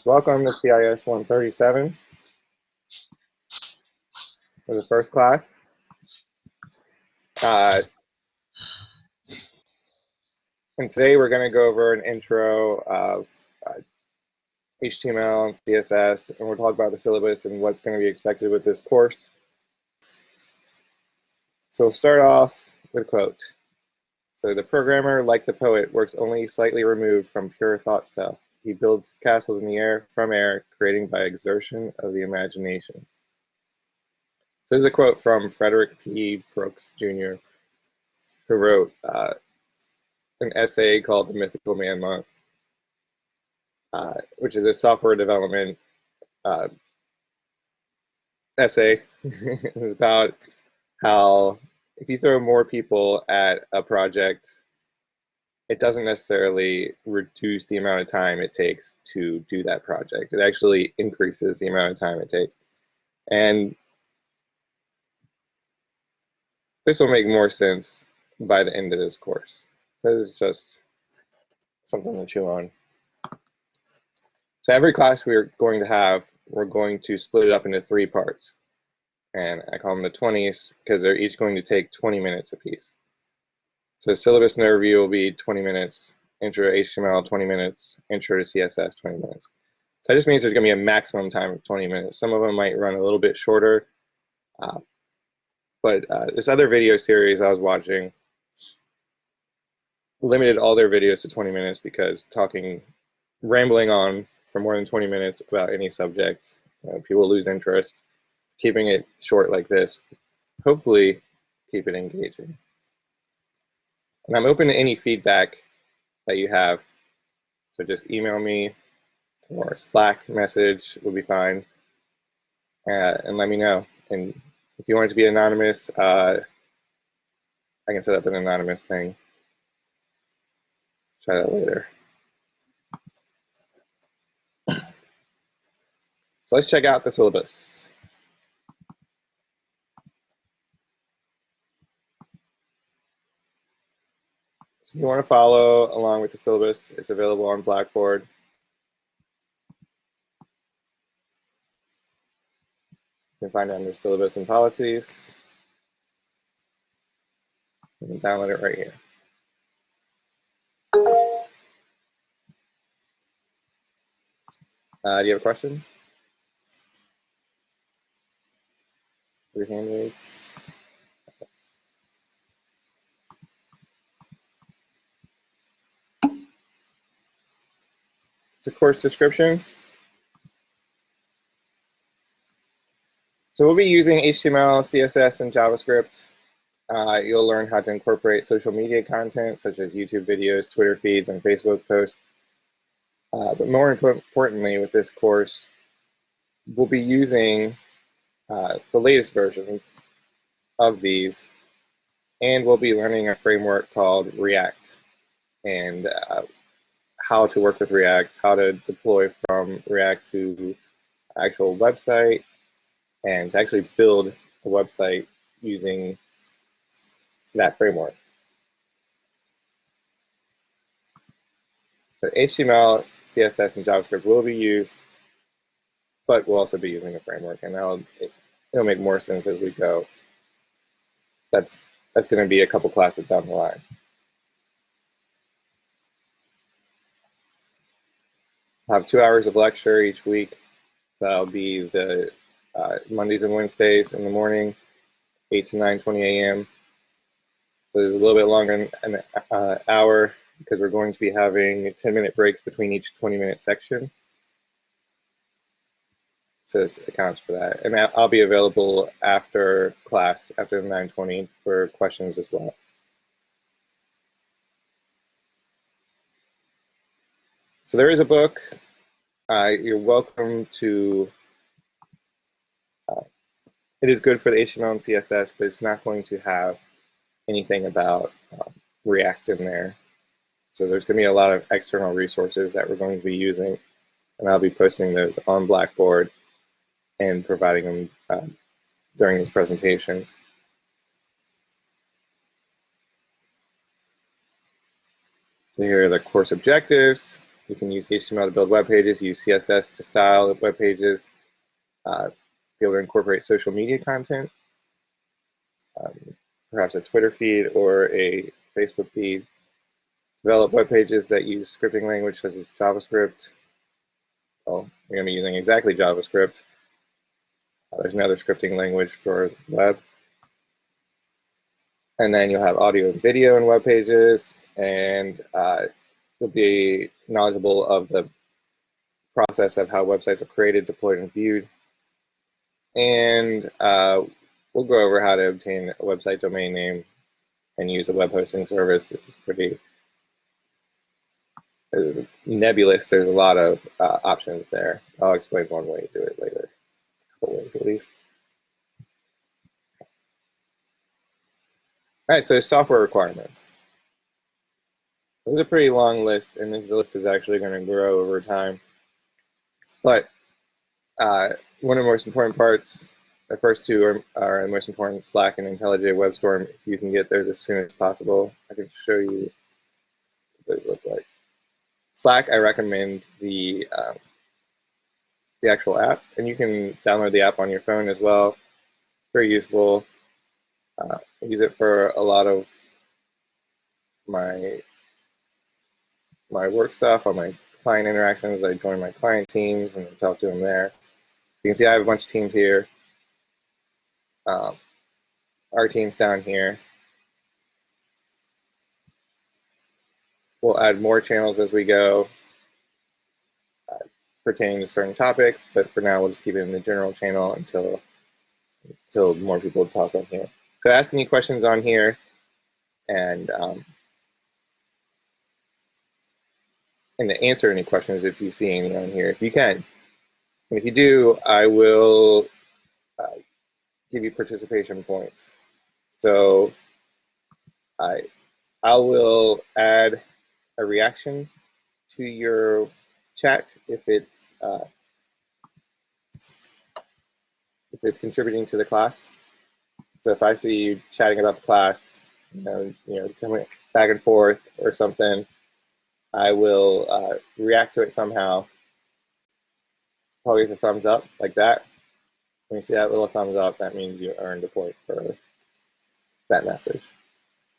Welcome to CIS 137 for the first class. Uh, and today we're going to go over an intro of HTML and CSS, and we'll talk about the syllabus and what's going to be expected with this course. So we'll start off with a quote. So the programmer, like the poet, works only slightly removed from pure thought stuff. He builds castles in the air, from air, creating by exertion of the imagination. So this is a quote from Frederick P. Brooks, Jr., who wrote an essay called The Mythical Man Month, which is a software development uh, essay. It's about how if you throw more people at a project, it doesn't necessarily reduce the amount of time it takes to do that project. It actually increases the amount of time it takes. And this will make more sense by the end of this course. So this is just something to chew on. So every class we're going to have, we're going to split it up into 3 parts. And I call them the 20s because they're each going to take 20 minutes apiece. So syllabus and overview will be 20 minutes, intro to HTML 20 minutes, intro to CSS 20 minutes. So that just means there's going to be a maximum time of 20 minutes. Some of them might run a little bit shorter, but this other video series I was watching limited all their videos to 20 minutes because rambling on for more than 20 minutes about any subject, people lose interest. Keeping it short like this, hopefully keep it engaging. And I'm open to any feedback that you have. So just email me or Slack message would be fine, and let me know. And if you want it to be anonymous, I can set up an anonymous thing. Try that later. So let's check out the syllabus. So if you want to follow along with the syllabus, it's available on Blackboard. You can find it under syllabus and policies. You can download it right here. Do you have a question? Your hand raised. It's a course description. So we'll be using HTML, CSS, and JavaScript. You'll learn how to incorporate social media content such as YouTube videos, Twitter feeds, and Facebook posts. But more importantly, with this course, we'll be using the latest versions of these, and we'll be learning a framework called React, and how to work with React, how to deploy from React to actual website, and to actually build a website using that framework. So HTML, CSS, and JavaScript will be used, but we'll also be using a framework, and it'll make more sense as we go. That's going to be a couple classes down the line. I'll have 2 hours of lecture each week. So that'll be the Mondays and Wednesdays in the morning, 8 to 9:20 a.m. So there's a little bit longer than an hour because we're going to be having 10-minute breaks between each 20-minute section. So this accounts for that. And I'll be available after class, after the 9:20, for questions as well. So there is a book. You're welcome to, it is good for the HTML and CSS, but it's not going to have anything about React in there. So there's going to be a lot of external resources that we're going to be using, and I'll be posting those on Blackboard and providing them during this presentation. So here are the course objectives. You can use HTML to build web pages, use CSS to style web pages, be able to incorporate social media content, perhaps a Twitter feed or a Facebook feed, develop web pages that use scripting language such as JavaScript. Well, we're going to be using exactly JavaScript. There's another scripting language for web. And then you'll have audio and video in web pages, and you'll be knowledgeable of the process of how websites are created, deployed, and viewed. And we'll go over how to obtain a website domain name and use a web hosting service. This is pretty nebulous. There's a lot of options there. I'll explain one way to do it later, a couple ways at least. All right, so software requirements. This is a pretty long list, and this list is actually going to grow over time. But one of the most important parts, the first two are the most important: Slack and IntelliJ WebStorm. If you can get those as soon as possible, I can show you what those look like. Slack, I recommend the actual app, and you can download the app on your phone as well. Very useful. I use it for a lot of my work stuff, on my client interactions. I join my client teams and talk to them there. You can see I have a bunch of teams here. Our team's down here. We'll add more channels as we go pertaining to certain topics, but for now we'll just keep it in the general channel until more people talk on here. So ask any questions on here, and to answer any questions if you see any on here, if you can. And if you do, I will give you participation points. So I will add a reaction to your chat if it's contributing to the class. So if I see you chatting about the class, you know, coming back and forth or something, I will react to it somehow. Probably with a thumbs up, like that. When you see that little thumbs up, that means you earned a point for that message.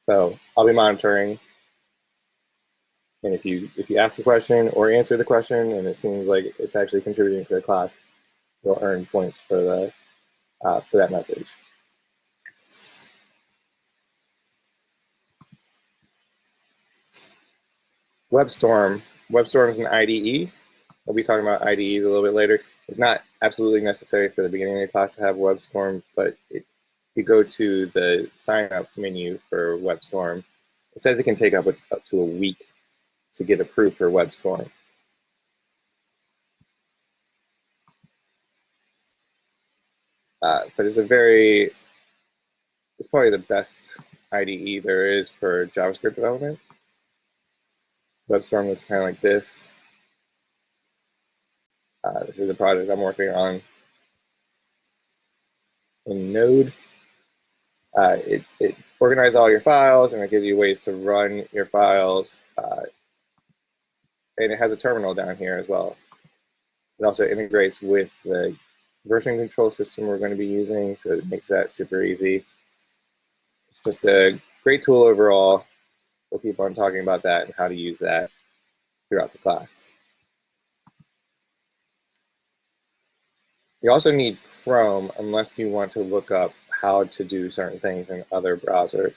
So I'll be monitoring, and if you ask the question or answer the question and it seems like it's actually contributing to the class, you'll earn points for that message. WebStorm. WebStorm is an IDE. We'll be talking about IDEs a little bit later. It's not absolutely necessary for the beginning of the class to have WebStorm, but if you go to the sign up menu for WebStorm, it says it can take up to a week to get approved for WebStorm. But it's probably the best IDE there is for JavaScript development. WebStorm looks kind of like this. This is a project I'm working on in Node. It organizes all your files, and it gives you ways to run your files. And it has a terminal down here as well. It also integrates with the version control system we're going to be using, so it makes that super easy. It's just a great tool overall. We'll keep on talking about that and how to use that throughout the class. You also need Chrome unless you want to look up how to do certain things in other browsers.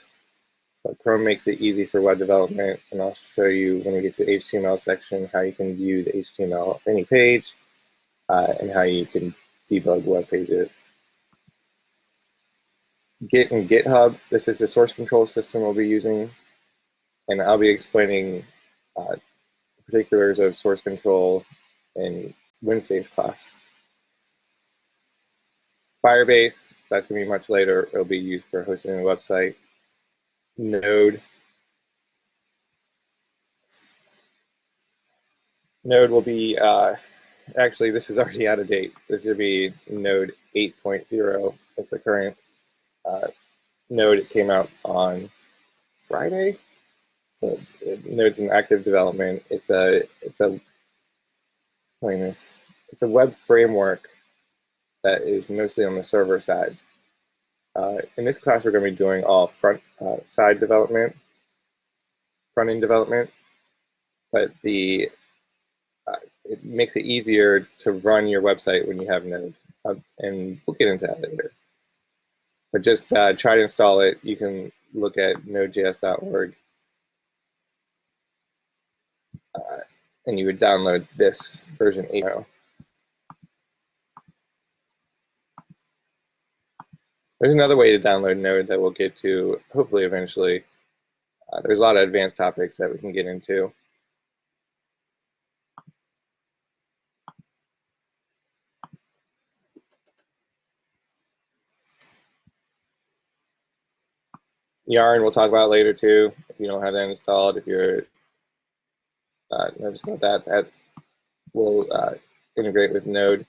But Chrome makes it easy for web development, and I'll show you when we get to the HTML section how you can view the HTML of any page and how you can debug web pages. Git and GitHub, this is the source control system we'll be using, and I'll be explaining particulars of source control in Wednesday's class. Firebase, that's going to be much later. It'll be used for hosting a website. Node. Node will be, actually this is already out of date. This will be Node 8.0 as the current Node. It came out on Friday. So Node's in active development. It's a explain this. It's a web framework that is mostly on the server side. In this class, we're going to be doing all front-end development, but it makes it easier to run your website when you have Node, and we'll get into that later. But just try to install it. You can look at nodejs.org, and you would download this version 8.0. There's another way to download Node that we'll get to hopefully eventually. There's a lot of advanced topics that we can get into. Yarn we'll talk about later too. If you don't have that installed, if you're nervous about that, that will integrate with Node.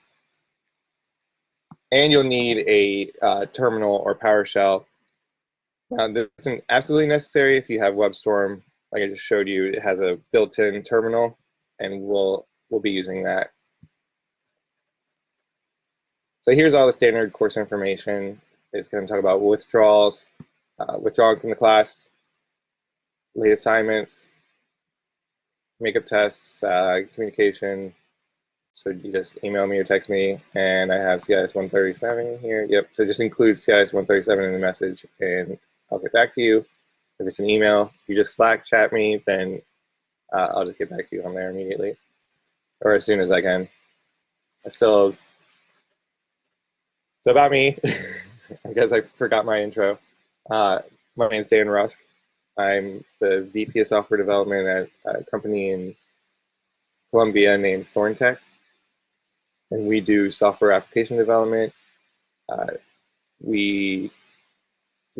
And you'll need a terminal or PowerShell. Now, this isn't absolutely necessary if you have WebStorm. Like I just showed you, it has a built-in terminal, and we'll be using that. So here's all the standard course information. It's going to talk about withdrawals, withdrawing from the class, late assignments, makeup tests, communication. So you just email me or text me, and I have CIS 137 here. Yep, so just include CIS 137 in the message, and I'll get back to you. If it's an email, if you just Slack chat me, then I'll just get back to you on there immediately, or as soon as I can. So about me, I guess I forgot my intro. My name is Dan Rusk. I'm the VP of Software Development at a company in Columbia named Thorntech, and we do software application development. We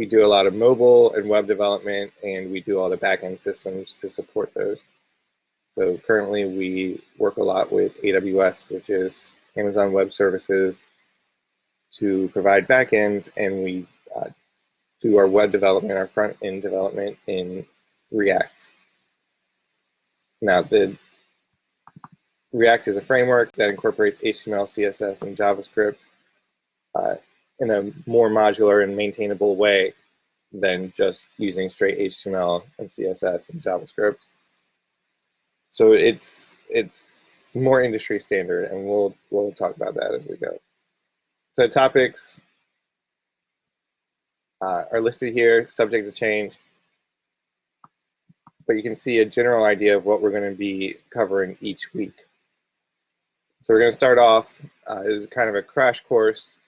do a lot of mobile and web development, and we do all the backend systems to support those. So currently we work a lot with AWS, which is Amazon Web Services, to provide backends, and we do our web development, our front-end development in React. Now, the React is a framework that incorporates HTML, CSS, and JavaScript in a more modular and maintainable way than just using straight HTML and CSS and JavaScript. So it's more industry standard, and we'll talk about that as we go. So topics are listed here, subject to change, but you can see a general idea of what we're going to be covering each week. So we're going to start off as kind of a crash course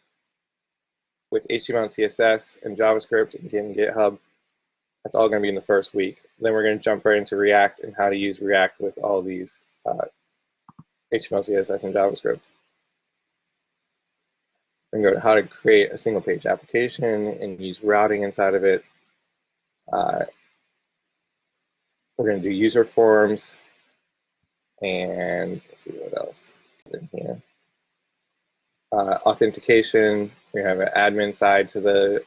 with HTML and CSS and JavaScript and GitHub. That's all going to be in the first week. Then we're going to jump right into React and how to use React with all these HTML, CSS, and JavaScript. We're going to go to how to create a single page application and use routing inside of it. We're going to do user forms, and let's see what else in here. Authentication. We have an admin side to the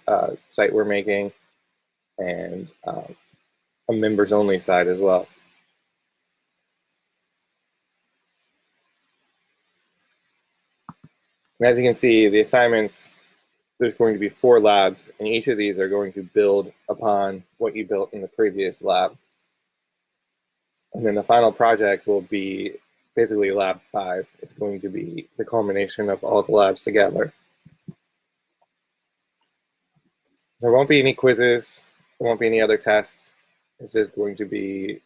site we're making, and a members only side as well. And as you can see, the assignments, there's going to be 4 labs, and each of these are going to build upon what you built in the previous lab. And then the final project will be basically lab 5. It's going to be the culmination of all the labs together. There won't be any quizzes, there won't be any other tests. It's just going to be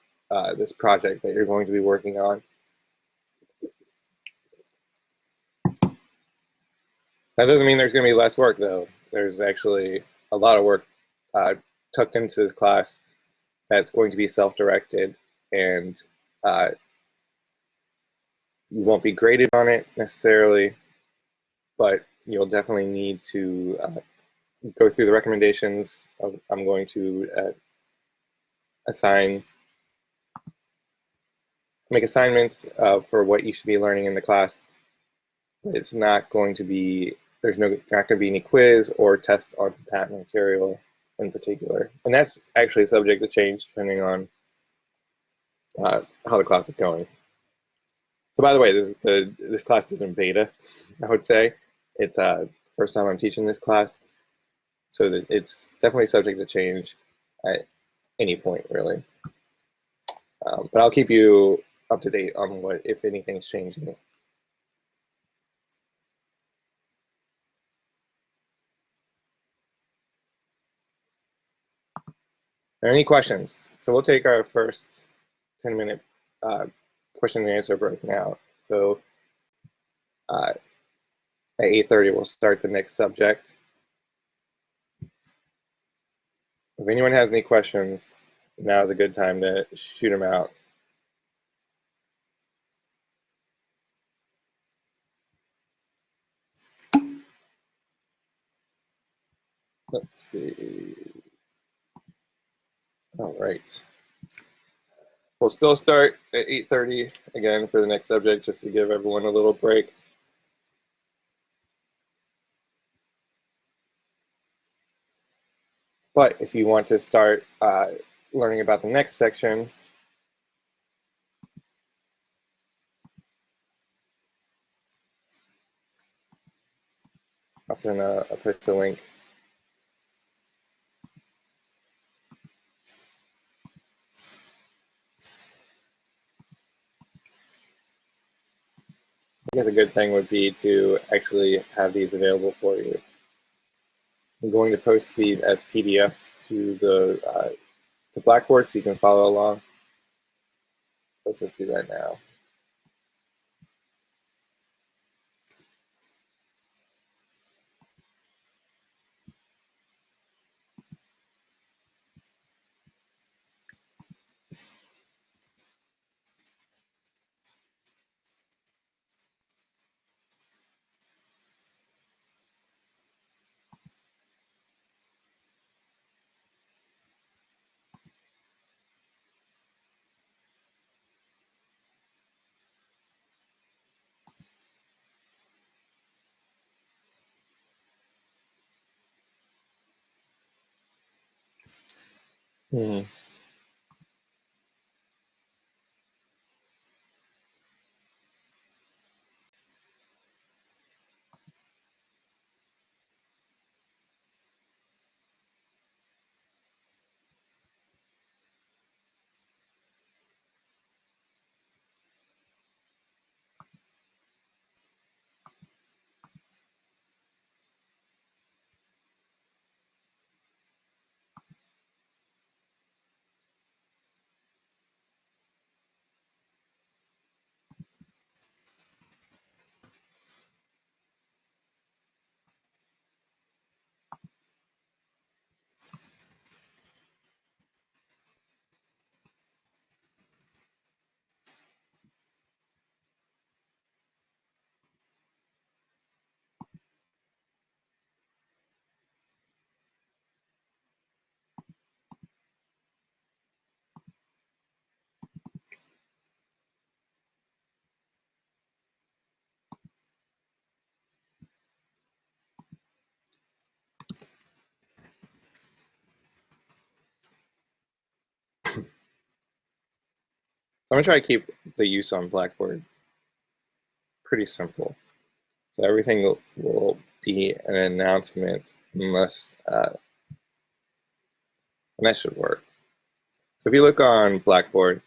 this project that you're going to be working on. That doesn't mean there's going to be less work, though. There's actually a lot of work tucked into this class that's going to be self-directed, and you won't be graded on it necessarily, but you'll definitely need to go through the recommendations. I'm going to make assignments for what you should be learning in the class. It's not going to be, there's not going to be any quiz or test on that material in particular. And that's actually subject to change depending on how the class is going. So by the way, this class is in beta, I would say. It's the first time I'm teaching this class, so that it's definitely subject to change at any point, really. But I'll keep you up to date on what, if anything's changing. Any questions? So we'll take our first 10-minute question and answer break now. So at 8:30, we'll start the next subject. If anyone has any questions, now is a good time to shoot them out. Let's see. All right. We'll still start at 8:30 again for the next subject, just to give everyone a little break. But if you want to start learning about the next section, I'll send a post a link. I guess a good thing would be to actually have these available for you. I'm going to post these as PDFs to Blackboard so you can follow along. Let's just do that now. Hmm. I'm going to try to keep the use on Blackboard pretty simple. So everything will be an announcement unless, and that should work. So if you look on Blackboard,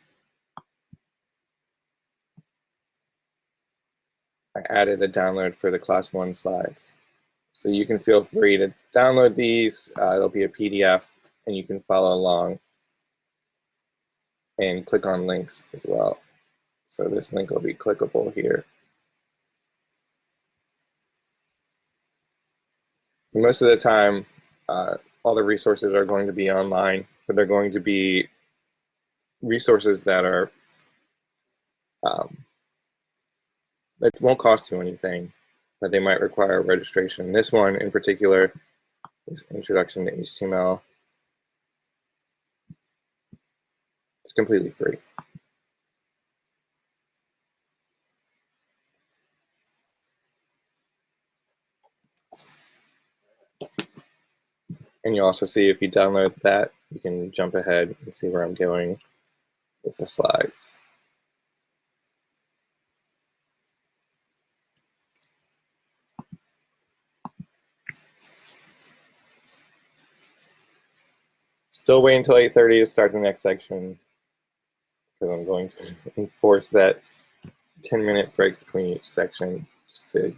I added a download for the class 1 slides. So you can feel free to download these. It'll be a PDF and you can follow along and click on links as well. So this link will be clickable here. Most of the time, all the resources are going to be online, but they're going to be resources that are it won't cost you anything, but they might require registration. This one in particular is Introduction to HTML. It's completely free. And you'll also see if you download that, you can jump ahead and see where I'm going with the slides. still wait until 8:30 to start the next section because I'm going to enforce that 10-minute break between each section just to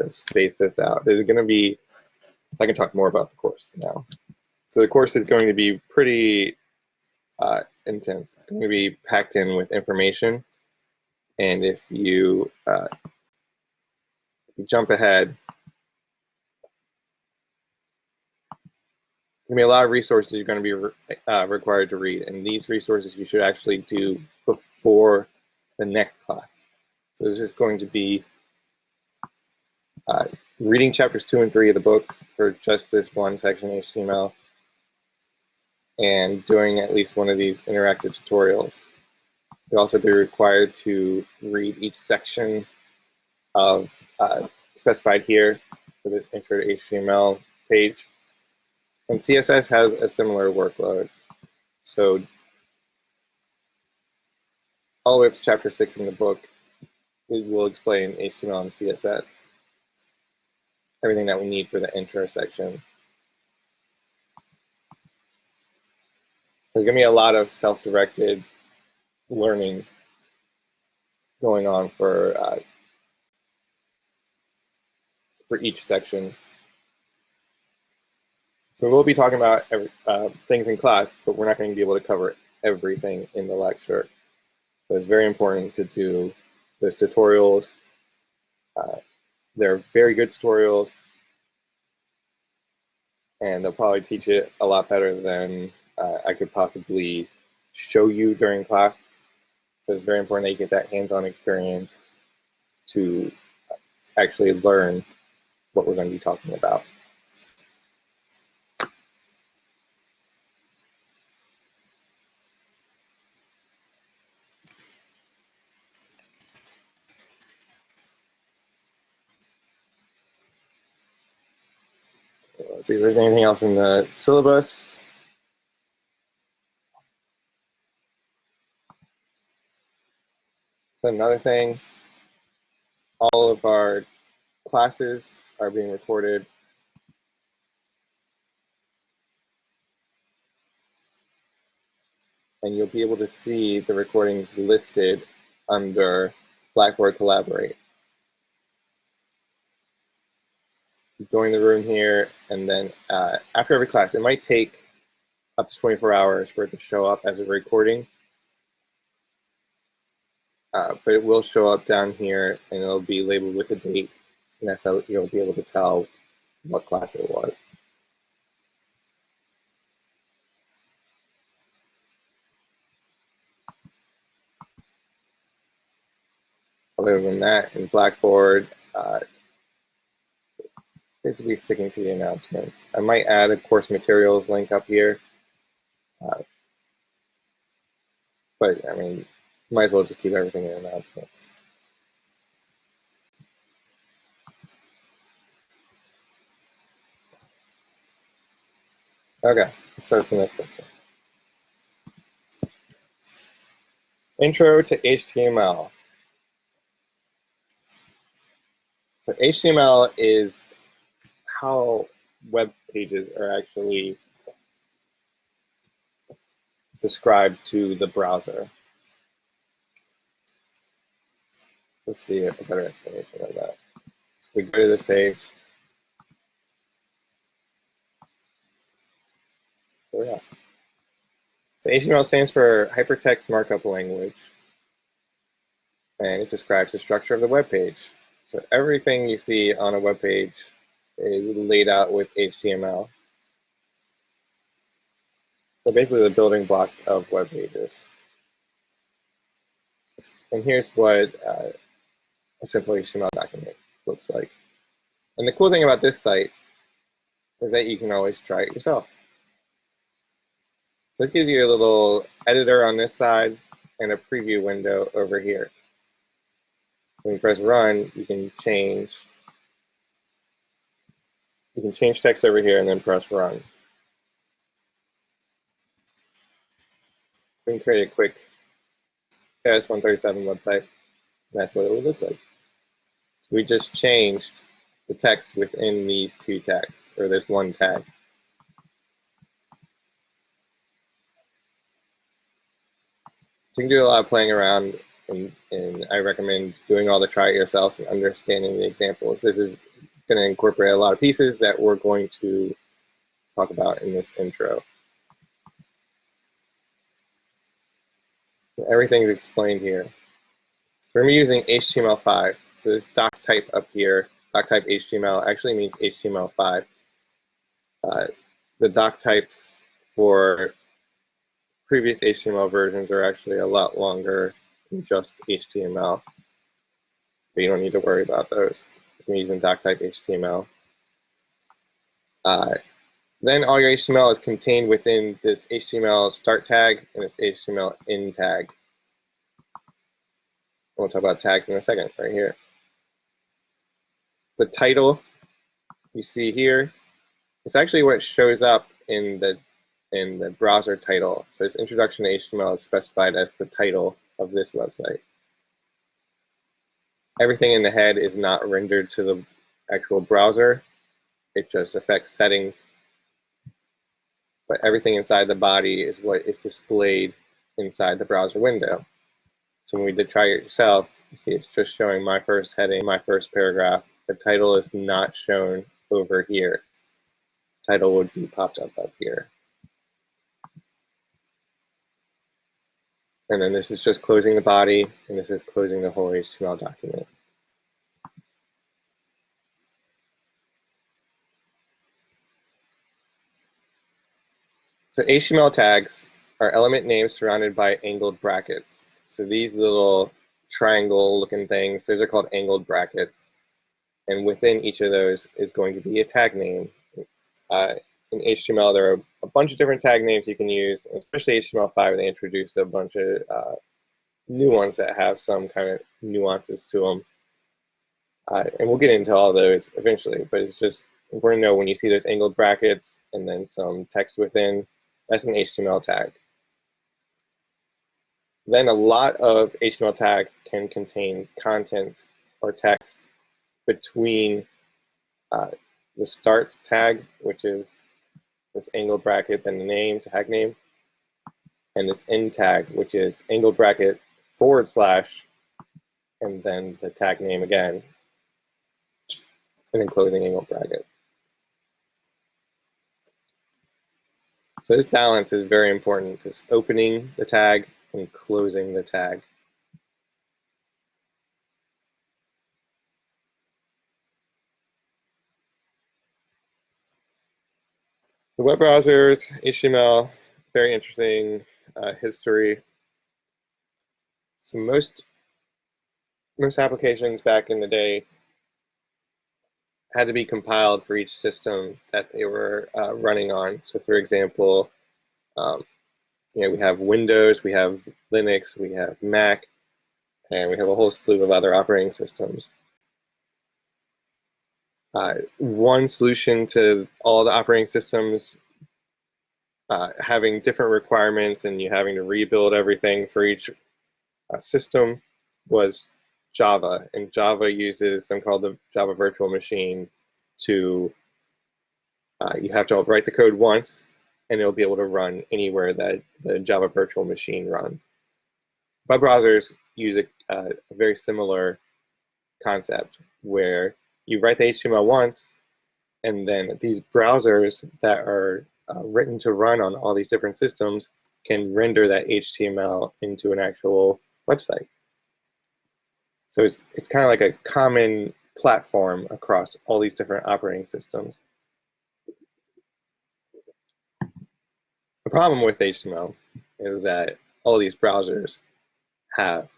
space this out. There's going to be, I can talk more about the course now. So the course is going to be pretty intense. It's going to be packed in with information, and if you jump ahead, there's going to be a lot of resources you're going to be required to read, and these resources you should actually do before the next class. So this is going to be reading chapters 2 and 3 of the book for just this one section HTML, and doing at least one of these interactive tutorials. You'll also be required to read each section of specified here for this intro to HTML page. And CSS has a similar workload. So all the way up to chapter 6 in the book, we will explain HTML and CSS, everything that we need for the intro section. There's going to be a lot of self-directed learning going on for each section. So we'll be talking about things in class, but we're not going to be able to cover everything in the lecture. So it's very important to do those tutorials. They're very good tutorials, and they'll probably teach it a lot better than I could possibly show you during class. So it's very important that you get that hands-on experience to actually learn what we're going to be talking about. Let's see if there's anything else in the syllabus. So another thing, all of our classes are being recorded. And you'll be able to see the recordings listed under Blackboard Collaborate. Join the room here, and then after every class, it might take up to 24 hours for it to show up as a recording, but it will show up down here, and it'll be labeled with a date, and that's how you'll be able to tell what class it was. Other than that, in Blackboard, basically sticking to the announcements. I might add a course materials link up here, but I mean, might as well just keep everything in announcements. Okay, let's start the next section. Intro to HTML. So HTML is how web pages are actually described to the browser. Let's see a better explanation of that. So we go to this page. There we go. So HTML stands for Hypertext Markup Language, and it describes the structure of the web page. So everything you see on a web page is laid out with HTML. So basically the building blocks of web pages. And here's what a simple HTML document looks like. And the cool thing about this site is that you can always try it yourself. So this gives you a little editor on this side and a preview window over here. So when you press run, you can change text over here and then press run. We can create a quick KS137 website. That's what it would look like. We just changed the text within these two tags, or this one tag. So you can do a lot of playing around, and I recommend doing all the try it yourselves and understanding the examples. This is going to incorporate a lot of pieces that we're going to talk about in this intro. Everything's explained here. We're going to be using HTML5. So this doc type up here, doc type HTML, actually means HTML5. The doc types for previous HTML versions are actually a lot longer than just HTML, but you don't need to worry about those. We're using doc type HTML. Then all your HTML is contained within this HTML start tag and this HTML end tag. We'll talk about tags in a second, right here. The title you see here, it's actually what shows up in the browser title. So this introduction to HTML is specified as the title of this website. Everything in the head is not rendered to the actual browser. It just affects settings. But everything inside the body is what is displayed inside the browser window. So when we did try it yourself, you see it's just showing my first heading, my first paragraph. The title is not shown over here. Title would be popped up here. And then this is just closing the body, and this is closing the whole HTML document. So HTML tags are element names surrounded by angled brackets. So these little triangle looking things, those are called angled brackets. And within each of those is going to be a tag name. In HTML, there are a bunch of different tag names you can use, especially HTML5, they introduced a bunch of new ones that have some kind of nuances to them. And we'll get into all those eventually, but it's just important to know when you see those angled brackets and then some text within, that's an HTML tag. Then a lot of HTML tags can contain content or text between the start tag, which is this angled bracket, then the name, tag name, and this end tag, which is angled bracket / and then the tag name again, and then closing angled bracket. So this balance is very important, this opening the tag and closing the tag. The web browsers, HTML, very interesting history. So most applications back in the day had to be compiled for each system that they were running on. So for example, we have Windows, we have Linux, we have Mac, and we have a whole slew of other operating systems. One solution to all the operating systems having different requirements and you having to rebuild everything for each system was Java. And Java uses something called the Java virtual machine to, you have to write the code once and it'll be able to run anywhere that the Java virtual machine runs. Web browsers use a very similar concept where you write the HTML once, and then these browsers that are written to run on all these different systems can render that HTML into an actual website. So it's kind of like a common platform across all these different operating systems. The problem with HTML is that all these browsers have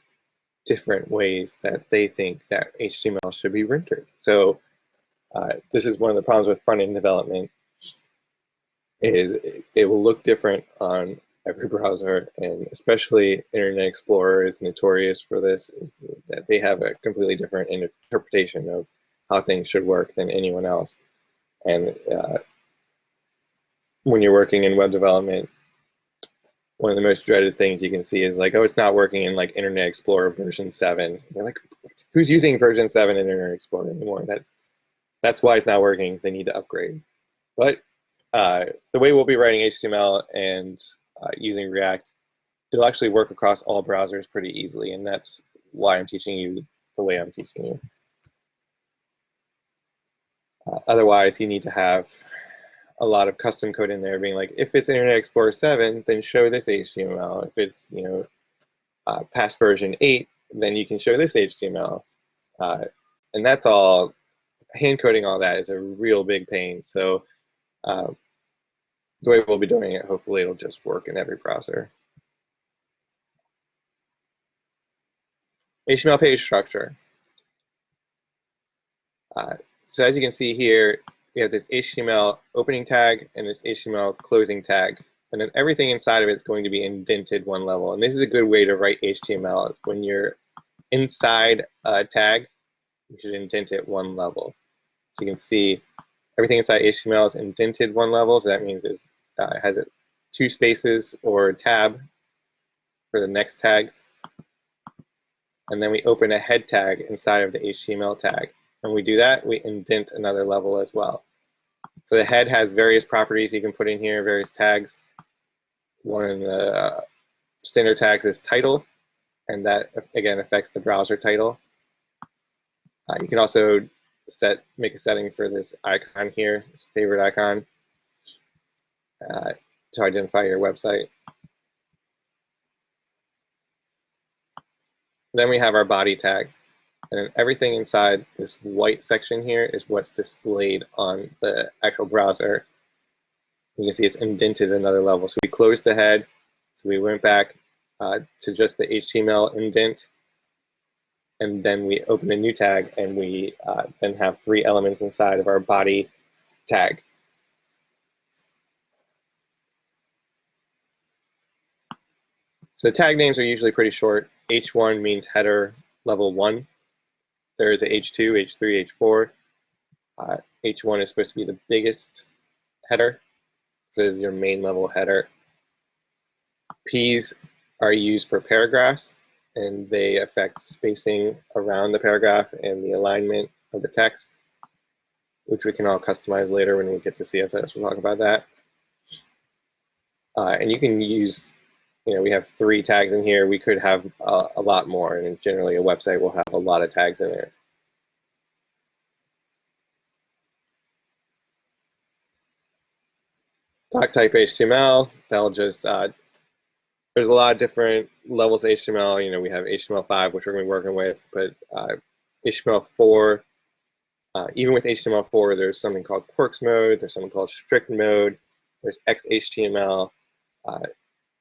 different ways that they think that HTML should be rendered. So this is one of the problems with front-end development, is it will look different on every browser, and especially Internet Explorer is notorious for this, is that they have a completely different interpretation of how things should work than anyone else. And when you're working in web development, one of the most dreaded things you can see is like, oh, it's not working in like Internet Explorer version 7. You're like, who's using version 7 in Internet Explorer anymore? That's why it's not working. They need to upgrade. But the way we'll be writing HTML and using React it'll actually work across all browsers pretty easily, and that's why I'm teaching you the way I'm teaching you. Otherwise, you need to have a lot of custom code in there being like, if it's Internet Explorer 7, then show this HTML. If it's, past version 8, then you can show this HTML. And that's all, hand coding all that is a real big pain. So the way we'll be doing it, hopefully it'll just work in every browser. HTML page structure. So as you can see here, we have this HTML opening tag and this HTML closing tag. And then everything inside of it is going to be indented one level. And this is a good way to write HTML. When you're inside a tag, you should indent it one level. So you can see everything inside HTML is indented one level. So that means it has 2 spaces or a tab for the next tags. And then we open a head tag inside of the HTML tag. When we do that, we indent another level as well. So the head has various properties you can put in here, various tags. One of the standard tags is title, and that again affects the browser title. You can also make a setting for this icon here, this favorite icon, to identify your website. Then we have our body tag. And everything inside this white section here is what's displayed on the actual browser. You can see it's indented another level. So we closed the head. So we went back to just the HTML indent. And then we open a new tag, and we then have 3 elements inside of our body tag. So the tag names are usually pretty short. H1 means header level 1. There is a H2, H3, H4. H1 is supposed to be the biggest header. So this is your main level header. Ps are used for paragraphs, and they affect spacing around the paragraph and the alignment of the text, which we can all customize later when we get to CSS. We'll talk about that. And you can use, we have 3 tags in here. We could have a lot more, and generally a website will have a lot of tags in there. Doc type HTML, that'll just, there's a lot of different levels of HTML. We have HTML5, which we're going to be working with, but HTML4, even with HTML4, there's something called quirks mode, there's something called strict mode, there's XHTML.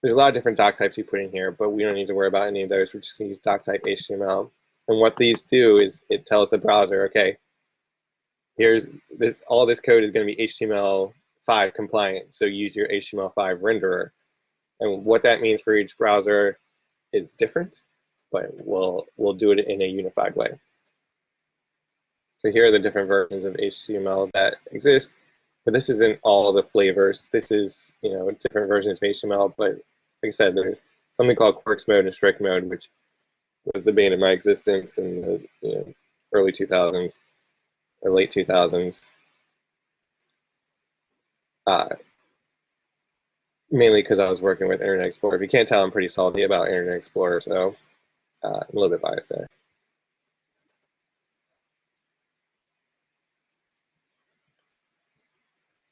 There's a lot of different doc types you put in here, but we don't need to worry about any of those. We're just going to use doc type HTML. And what these do is it tells the browser, okay, here's this, all this code is going to be HTML5 compliant, so use your HTML5 renderer. And what that means for each browser is different, but we'll do it in a unified way. So here are the different versions of HTML that exist, but this isn't all the flavors. This is, different versions of HTML, but like I said, there's something called quirks mode and strict mode, which was the bane of my existence in the early 2000s or late 2000s. Mainly because I was working with Internet Explorer. If you can't tell, I'm pretty salty about Internet Explorer, so I'm a little bit biased there.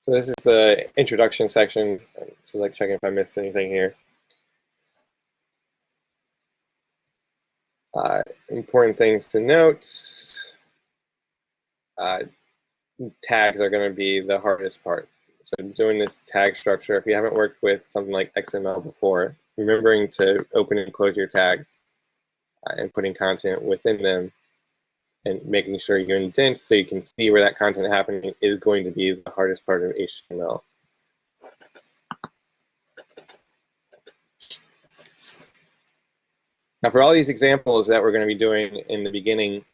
So this is the introduction section. Just like checking if I missed anything here. Important things to note. Tags are going to be the hardest part. So doing this tag structure, if you haven't worked with something like XML before, remembering to open and close your tags and putting content within them and making sure you indent so you can see where that content is happening is going to be the hardest part of HTML. Now for all these examples that we're going to be doing in the beginning,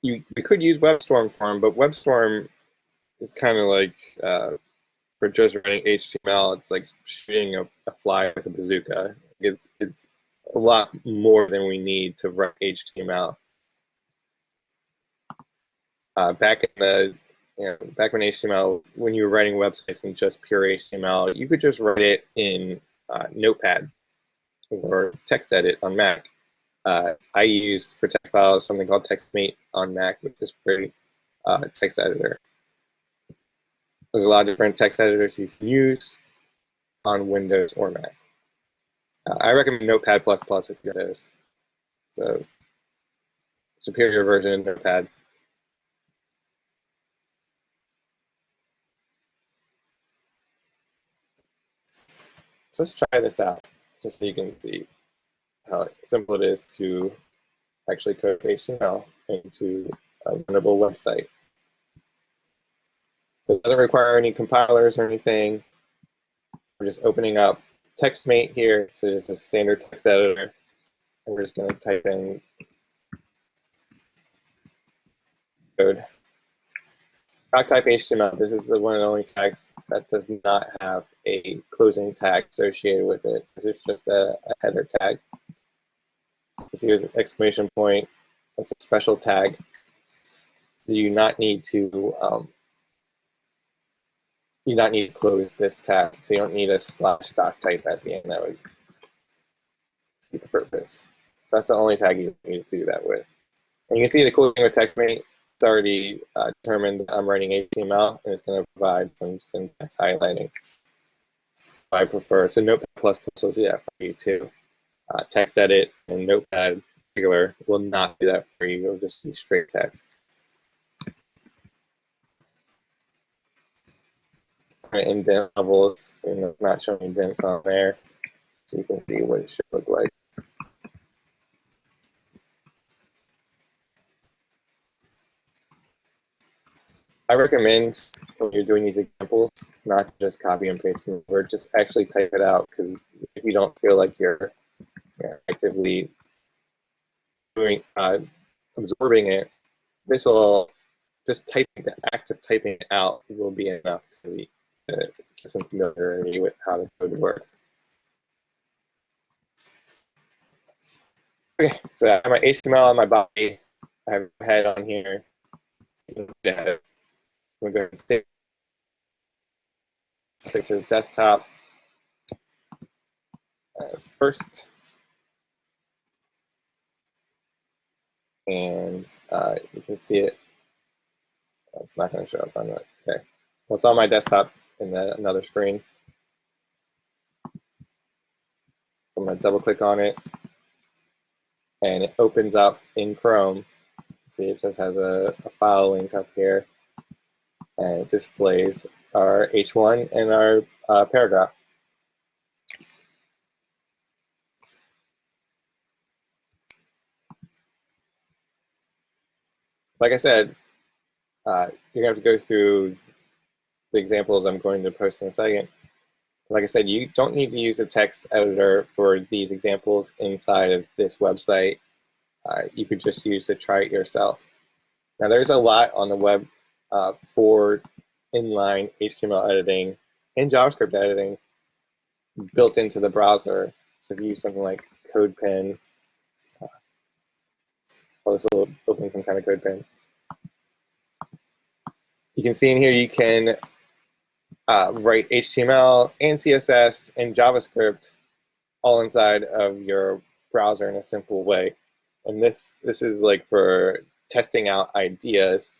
we could use WebStorm for them, but WebStorm is kind of like, for just writing HTML, it's like shooting a fly with a bazooka. It's a lot more than we need to write HTML. Back in the back when HTML, when you were writing websites in just pure HTML, you could just write it in Notepad or TextEdit on Mac. I use for text files something called TextMate on Mac, which is free text editor. There's a lot of different text editors you can use on Windows or Mac. I recommend Notepad++ if you have those. So superior version of Notepad. So let's try this out, just so you can see how simple it is to actually code HTML into a runnable website. It doesn't require any compilers or anything. We're just opening up TextMate here, so just a standard text editor. And we're just going to type in code. Doc type HTML. This is the one and only text that does not have a closing tag associated with it. This is just a header tag. So see here's an exclamation point. That's a special tag. You do not need to close this tag. So you don't need a /doc type at the end. That would be the purpose. So that's the only tag you need to do that with. And you can see the cool thing with TextMate, it's already determined that I'm writing HTML, and it's going to provide some syntax highlighting. I prefer, so Notepad++ will do that for you too. TextEdit and Notepad regular will not do that for you. It'll just be straight text. Indent levels, not showing indents on there, so you can see what it should look like. I recommend when you're doing these examples, not just copy and paste from Word, just actually type it out, because if you don't feel like you're actively doing absorbing it, this will just typing the act of typing it out will be enough to get some familiarity with how the code works. Okay, so I have my HTML on my body. I have a head on here. I'm going to go ahead and stick to the desktop as first. And you can see it. It's not going to show up on that. Okay. Well, it's on my desktop in another screen. I'm going to double click on it, and it opens up in Chrome. See, it just has a file link up here, and it displays our H1 and our paragraph. Like I said, you're going to have to go through the examples I'm going to post in a second. Like I said, you don't need to use a text editor for these examples inside of this website. You could just use to try it yourself. Now, there's a lot on the web for inline HTML editing and JavaScript editing built into the browser. So if you use something like CodePen, this will open some kind of CodePen. You can see in here you can write HTML and CSS and JavaScript all inside of your browser in a simple way. And this is like for testing out ideas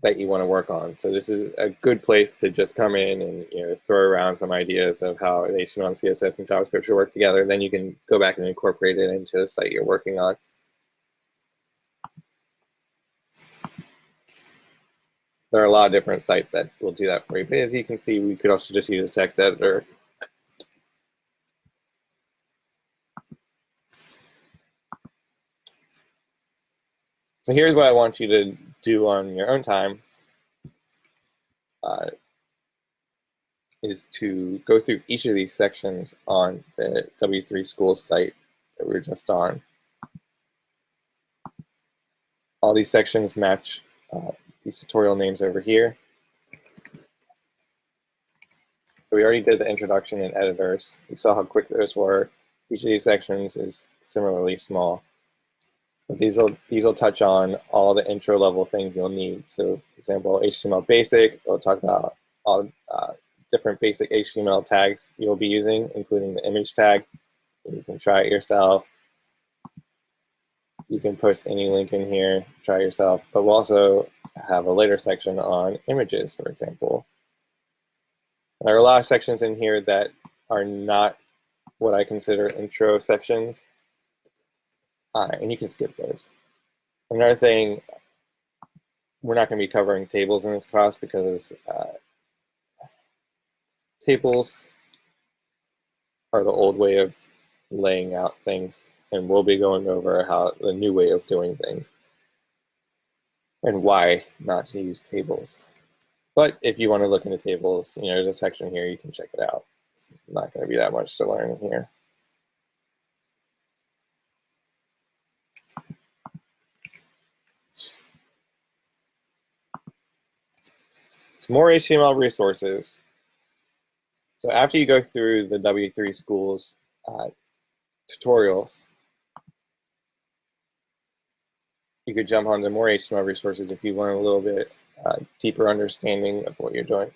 that you want to work on. So this is a good place to just come in and throw around some ideas of how HTML, CSS, and JavaScript should work together. Then you can go back and incorporate it into the site you're working on. There are a lot of different sites that will do that for you. But as you can see, we could also just use a text editor. So here's what I want you to do on your own time. Is to go through each of these sections on the W3 Schools site that we were just on. All these sections match these tutorial names over here. So we already did the introduction and editors. We saw how quick those were. Each of these sections is similarly small. But these will touch on all the intro level things you'll need. So, for example, HTML basic, it'll talk about all different basic HTML tags you'll be using, including the image tag. You can try it yourself. You can post any link in here, try it yourself. But we'll also have a later section on images, for example. There are a lot of sections in here that are not what I consider intro sections, and you can skip those. Another thing, we're not going to be covering tables in this class because tables are the old way of laying out things, and we'll be going over how the new way of doing things and why not to use tables. But if you want to look into tables, there's a section here, you can check it out. It's not going to be that much to learn here. So more HTML resources. So after you go through the W3 schools tutorials, you could jump onto more HTML resources if you want a little bit deeper understanding of what you're doing.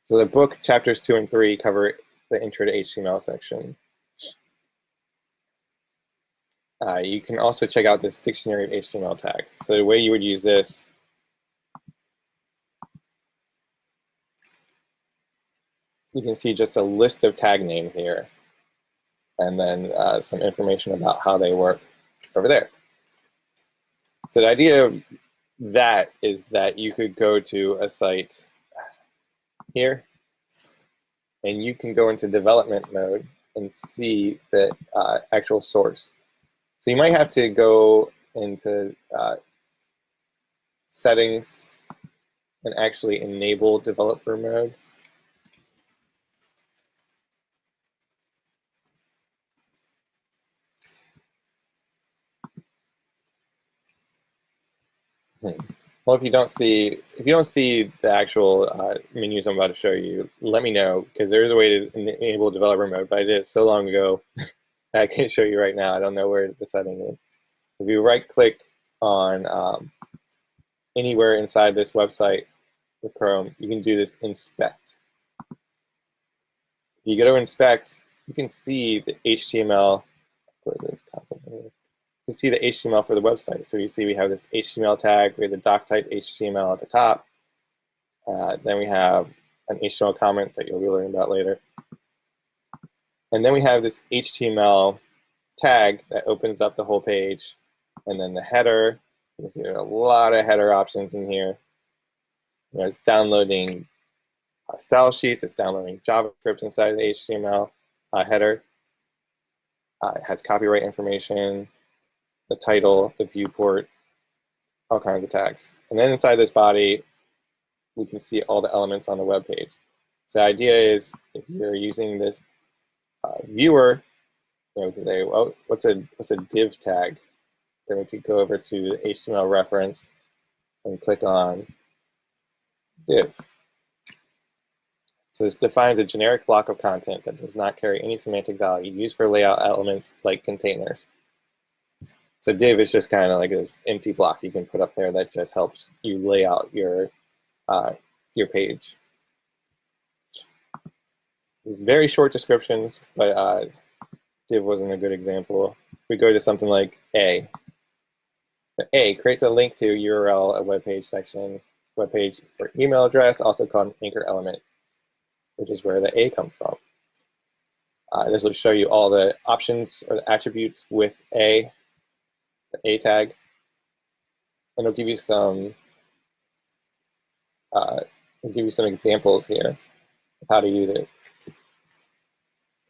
So the book chapters 2 and 3 cover the intro to HTML section. You can also check out this dictionary of HTML tags. So the way you would use this, you can see just a list of tag names here, and then some information about how they work over there. So the idea of that is that you could go to a site here, and you can go into development mode and see the actual source. So you might have to go into settings and actually enable developer mode. Well, if you don't see the actual menus I'm about to show you, let me know, because there's a way to enable developer mode, but I did it so long ago that I can't show you right now. I don't know where the setting is. If you right-click on anywhere inside this website with Chrome, you can do this inspect. If you go to inspect, you can see the HTML. Where is content here? You can see the HTML for the website. So you see we have this HTML tag, we have the doc type HTML at the top. Then we have an HTML comment that you'll be learning about later. And then we have this HTML tag that opens up the whole page. And then the header, you can see there's a lot of header options in here. It's downloading style sheets, it's downloading JavaScript inside of the HTML header. It has copyright information, the title, the viewport, all kinds of tags. And then inside this body, we can see all the elements on the web page. So the idea is, if you're using this viewer, we can say, well, what's a div tag? Then we could go over to the HTML reference and click on div. So this defines a generic block of content that does not carry any semantic value, used for layout elements like containers. So div is just kind of like this empty block you can put up there that just helps you lay out your page. Very short descriptions, but div wasn't a good example. If we go to something like A creates a link to URL, a web page section, web page for email address, also called an anchor element, which is where the A comes from. This will show you all the options or the attributes with the A tag, and it'll give you some examples here of how to use it.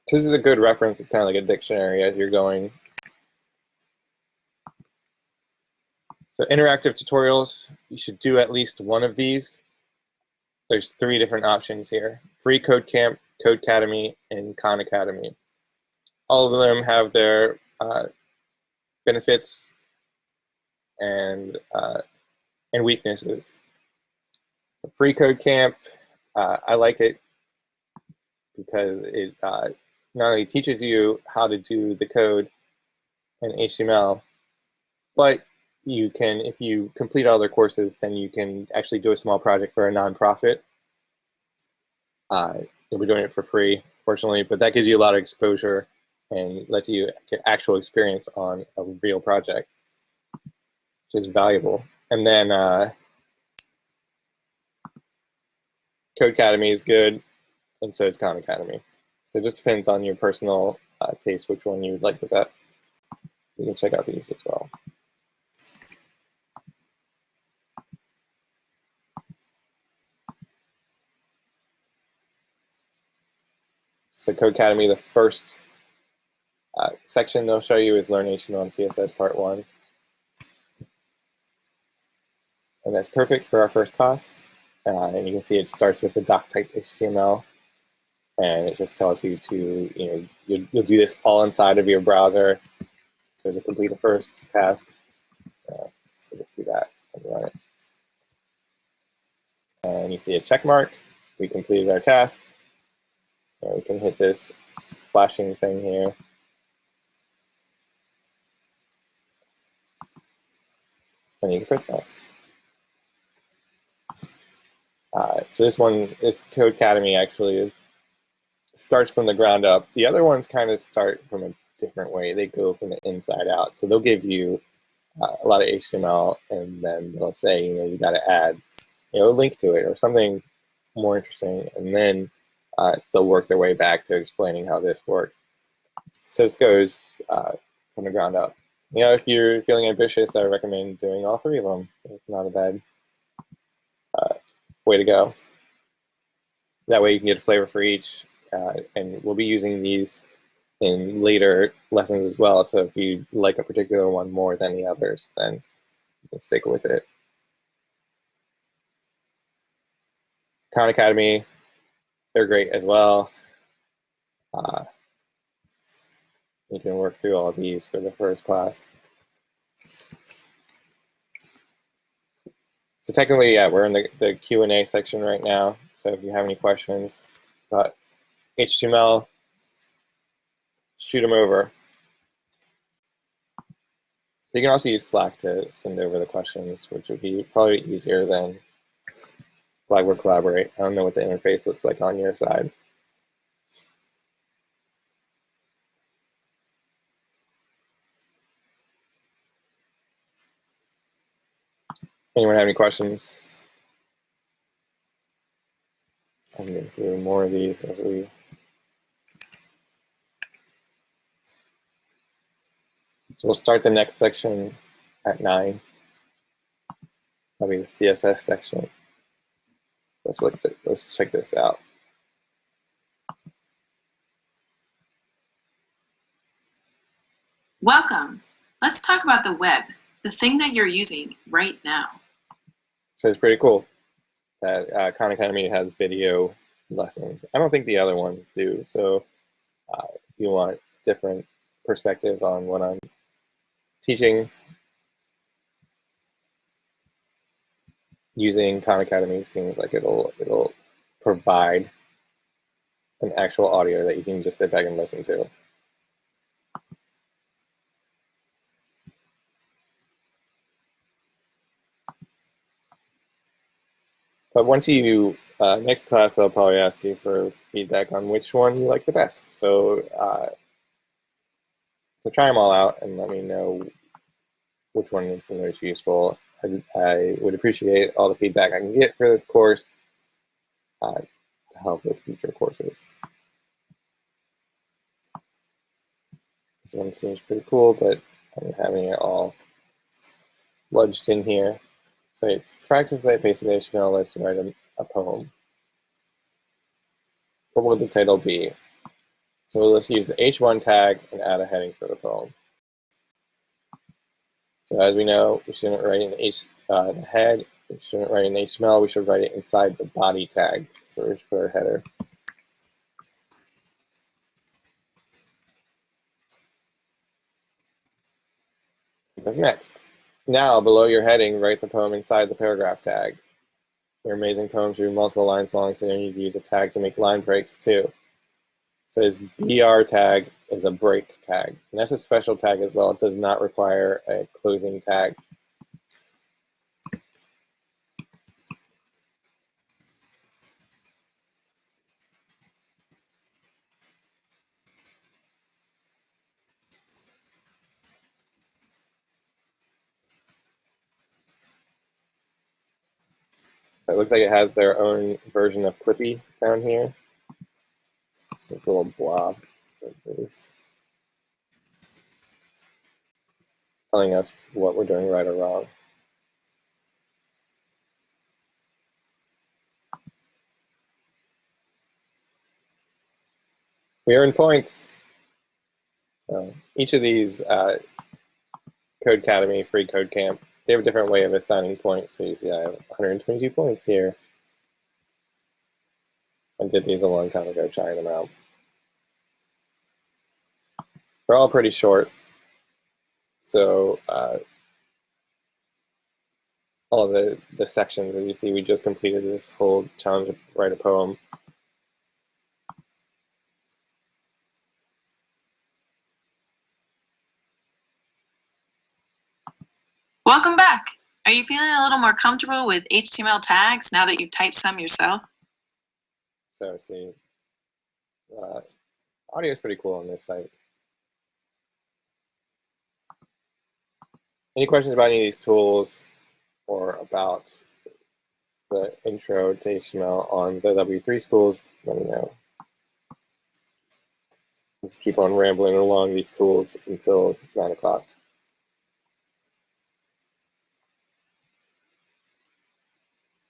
So this is a good reference. It's kind of like a dictionary as you're going. So interactive tutorials, you should do at least one of these. There's 3 different options here: Free Code Camp, Codecademy, and Khan Academy. All of them have their benefits and weaknesses. The Free Code Camp, I like it because it not only teaches you how to do the code in HTML, But you can, if you complete all their courses, then you can actually do a small project for a nonprofit. You'll be doing it for free, fortunately, but that gives you a lot of exposure and lets you get actual experience on a real project, which is valuable. And then Codecademy is good, and so is Khan Academy. So it just depends on your personal taste, which one you would like the best. You can check out these as well. So Codecademy, the first section they'll show you is Learn HTML and CSS Part 1. And that's perfect for our first class. And you can see it starts with the doc type HTML. And it just tells you to, you'll do this all inside of your browser. So to complete the first task, so just do that and run it. And you see a check mark. We completed our task. And we can hit this flashing thing here. And you can press next. So this Codecademy actually starts from the ground up. The other ones kind of start from a different way. They go from the inside out. So they'll give you a lot of HTML, and then they'll say, you got to add, a link to it or something more interesting, and then they'll work their way back to explaining how this works. So this goes from the ground up. If you're feeling ambitious, I recommend doing all three of them. It's not a bad way to go. That way you can get a flavor for each, and we'll be using these in later lessons as well. So if you like a particular one more than the others, then you can stick with it. Khan Academy, they're great as well. You can work through all of these for the first class. So technically, yeah, we're in the Q&A section right now. So if you have any questions about HTML, shoot them over. So you can also use Slack to send over the questions, which would be probably easier than Blackboard Collaborate. I don't know what the interface looks like on your side. Anyone have any questions? I'm going through more of these as we. So we'll start the next section at 9. That'll be the CSS section. Let's check this out. Welcome. Let's talk about the web, the thing that you're using right now. So it's pretty cool that Khan Academy has video lessons. I don't think the other ones do. So if you want different perspective on what I'm teaching, using Khan Academy seems like it'll provide an actual audio that you can just sit back and listen to. But once next class, I'll probably ask you for feedback on which one you like the best. So try them all out and let me know which one is the most useful. I would appreciate all the feedback I can get for this course to help with future courses. This one seems pretty cool, but I'm having it all lodged in here. So it's practice that basic HTML. Let's write a poem. What will the title be? So let's use the H1 tag and add a heading for the poem. So as we know, we shouldn't write in the head. We shouldn't write in HTML. We should write it inside the body tag for our header. What's next? Now, below your heading, write the poem inside the paragraph tag. Your amazing poem should be multiple lines long, so you need to use a tag to make line breaks too. So this BR tag is a break tag, and that's a special tag as well. It does not require a closing tag. It looks like it has their own version of Clippy down here. It's a little blob telling us what we're doing right or wrong. We earn points. So each of these Code Academy, Free Code Camp, they have a different way of assigning points. So you see I have 122 points here. I did these a long time ago, trying them out. They're all pretty short. So all the sections that you see, we just completed this whole challenge of write a poem. Welcome back. Are you feeling a little more comfortable with HTML tags now that you've typed some yourself? So see, audio is pretty cool on this site. Any questions about any of these tools or about the intro to HTML on the W3 schools, let me know. Just keep on rambling along these tools until 9 o'clock.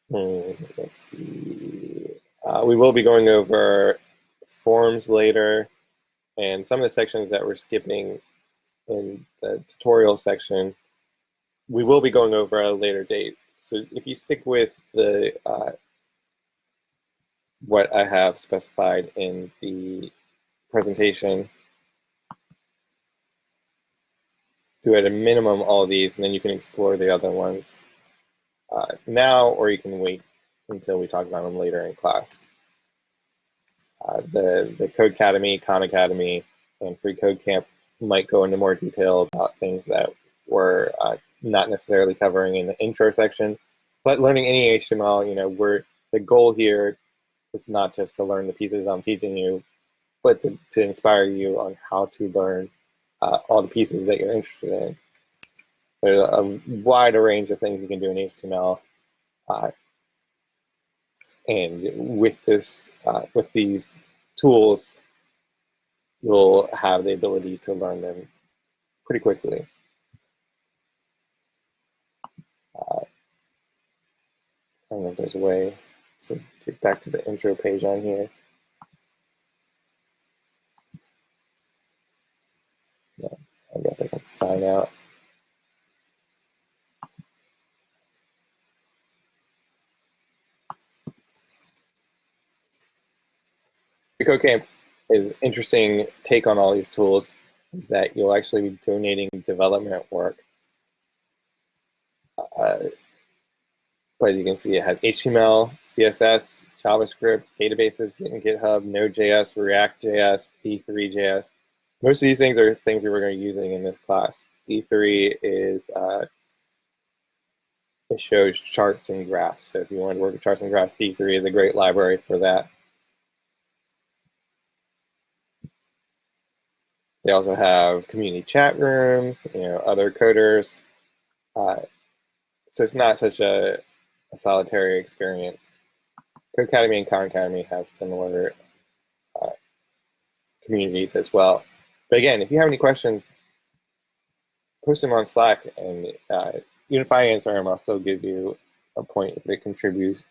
Let's see. We will be going over forms later, and some of the sections that we're skipping in the tutorial section, we will be going over at a later date. So if you stick with the what I have specified in the presentation, do at a minimum all of these, and then you can explore the other ones now, or you can wait until we talk about them later in class. The Code Academy, Khan Academy, and Free Code Camp might go into more detail about things that we're not necessarily covering in the intro section. But learning any HTML, the goal here is not just to learn the pieces I'm teaching you, but to inspire you on how to learn all the pieces that you're interested in. There's a wide range of things you can do in HTML, and with these tools, you'll have the ability to learn them pretty quickly. I don't know if there's a way to take back to the intro page on here. Yeah, I guess I can sign out. Free Camp is interesting take on all these tools is that you'll actually be donating development work. But you can see it has HTML, CSS, JavaScript, databases, Git and GitHub, Node.js, React.js, D3.js. Most of these things are things we were going to be using in this class. D3 is it shows charts and graphs. So if you want to work with charts and graphs, D3 is a great library for that. They also have community chat rooms, other coders. So it's not such a solitary experience. Code Academy and Khan Academy have similar communities as well. But again, if you have any questions, post them on Slack, and even if I answer them, I'll still give you a point if it contributes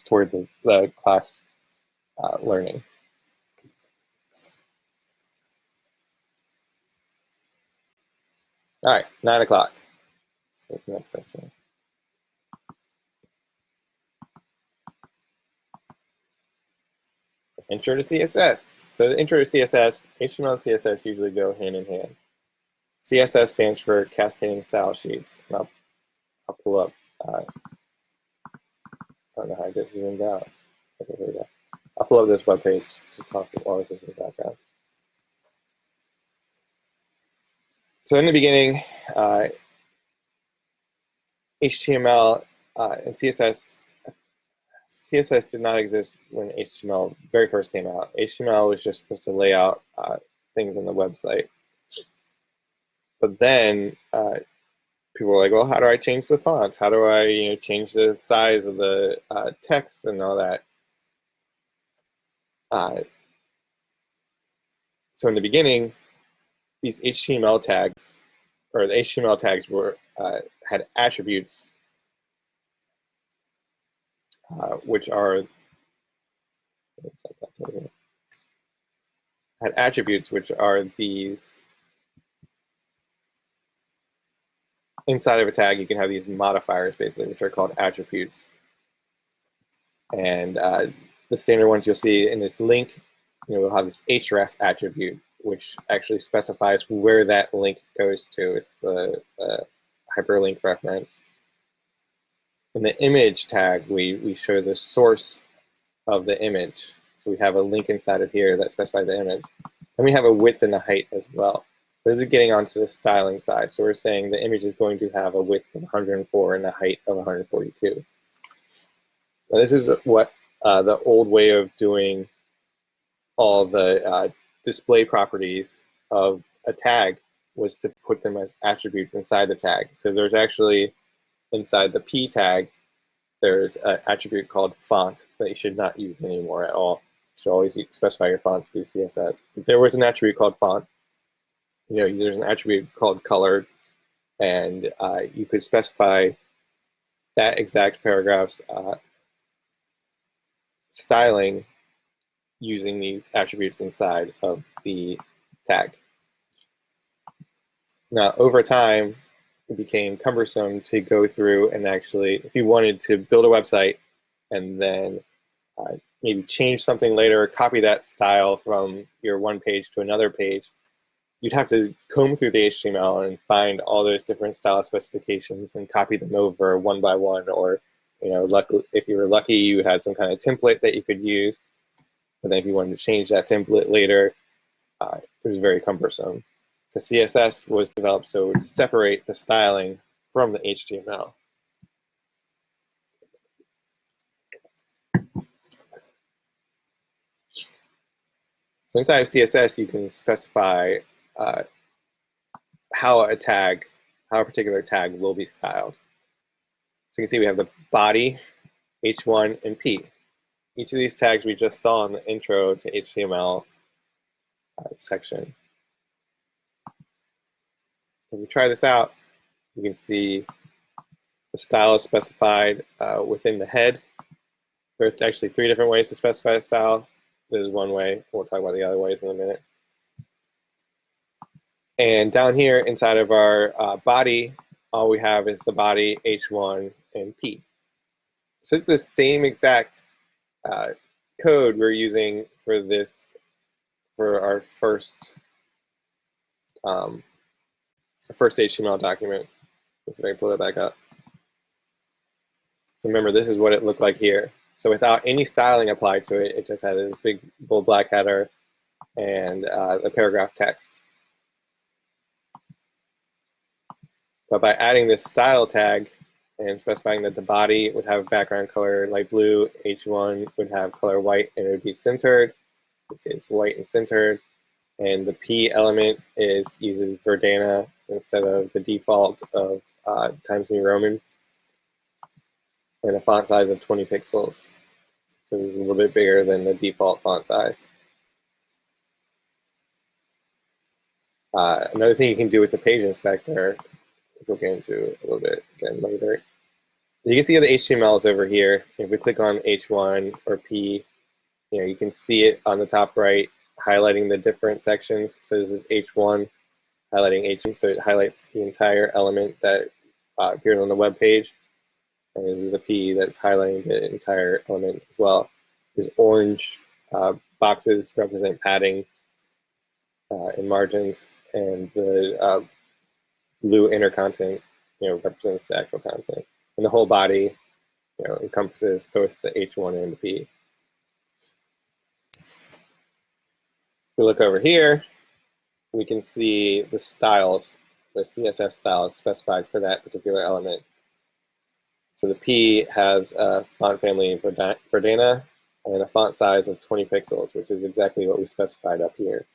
toward the class learning. All right, 9 o'clock. Next section. Intro to CSS. So the intro to CSS, HTML and CSS usually go hand in hand. CSS stands for Cascading Style Sheets. And I'll pull up. I don't know how I get zoomed out. Okay, here we go. upload this webpage to talk while this is in the background. So in the beginning, HTML and CSS did not exist when HTML very first came out. HTML was just supposed to lay out things on the website. But then people were like, well, how do I change the font? How do I change the size of the text and all that? So in the beginning, these HTML tags, or the HTML tags were had attributes, which are these. Inside of a tag, you can have these modifiers, basically, which are called attributes. And the standard ones you'll see in this link, we'll have this href attribute, which actually specifies where that link goes to. It's the hyperlink reference. In the image tag, we show the source of the image. So we have a link inside of here that specifies the image. And we have a width and a height as well. This is getting onto the styling side. So we're saying the image is going to have a width of 104 and a height of 142. Now this is what the old way of doing all the display properties of a tag was to put them as attributes inside the tag. So there's actually, inside the P tag, there's an attribute called font that you should not use anymore at all. You should always specify your fonts through CSS. But there was an attribute called font. There's an attribute called color, and you could specify that exact paragraph's styling using these attributes inside of the tag. Now, over time, it became cumbersome to go through and actually, if you wanted to build a website and then maybe change something later, copy that style from your one page to another page, you'd have to comb through the HTML and find all those different style specifications and copy them over one by one. Or, if you were lucky, you had some kind of template that you could use. But then if you wanted to change that template later, it was very cumbersome. So CSS was developed so it would separate the styling from the HTML. So inside of CSS, you can specify how a particular tag will be styled. So you can see we have the body, H1, and P. Each of these tags we just saw in the intro to HTML section. If we try this out, you can see the style is specified within the head. There are actually 3 different ways to specify a style. This is one way. We'll talk about the other ways in a minute. And down here inside of our body, all we have is the body, H1, and P. So it's the same exact code we're using for this, for our first HTML document. Let's see if I can pull it back up. So remember, this is what it looked like here. So without any styling applied to it, it just had this big bold black header and the paragraph text. But by adding this style tag and specifying that the body would have background color light blue, H1 would have color white, and it would be centered. You see it's white and centered. And the P element uses Verdana instead of the default of Times New Roman, and a font size of 20 pixels. So it's a little bit bigger than the default font size. Another thing you can do with the page inspector, which we'll get into a little bit again later. You can see the HTML is over here. If we click on H1 or P, you can see it on the top right, highlighting the different sections. So this is H1 highlighting H1, so it highlights the entire element that appeared on the web page. And this is the P that's highlighting the entire element as well. These orange boxes represent padding and margins, and the blue inner content represents the actual content. And the whole body encompasses both the H1 and the P. we look over here, we can see the styles, the CSS styles specified for that particular element. So the P has a font family Verdana and a font size of 20 pixels, which is exactly what we specified up here.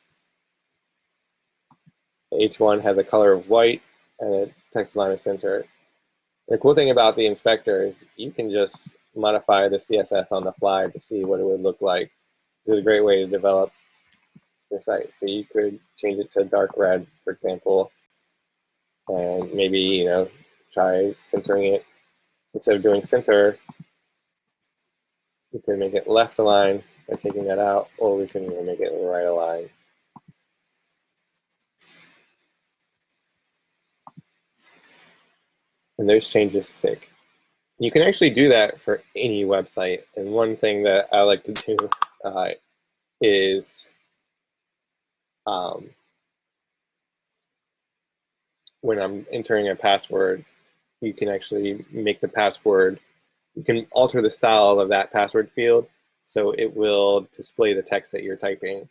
The H1 has a color of white and a text aligner center. The cool thing about the inspector is you can just modify the CSS on the fly to see what it would look like. It's a great way to develop your site. So you could change it to dark red, for example, and maybe try centering it. Instead of doing center, we can make it left align by taking that out, or we can even make it right align. And those changes stick. You can actually do that for any website. And one thing that I like to do is when I'm entering a password, you can actually make the password, you can alter the style of that password field so it will display the text that you're typing.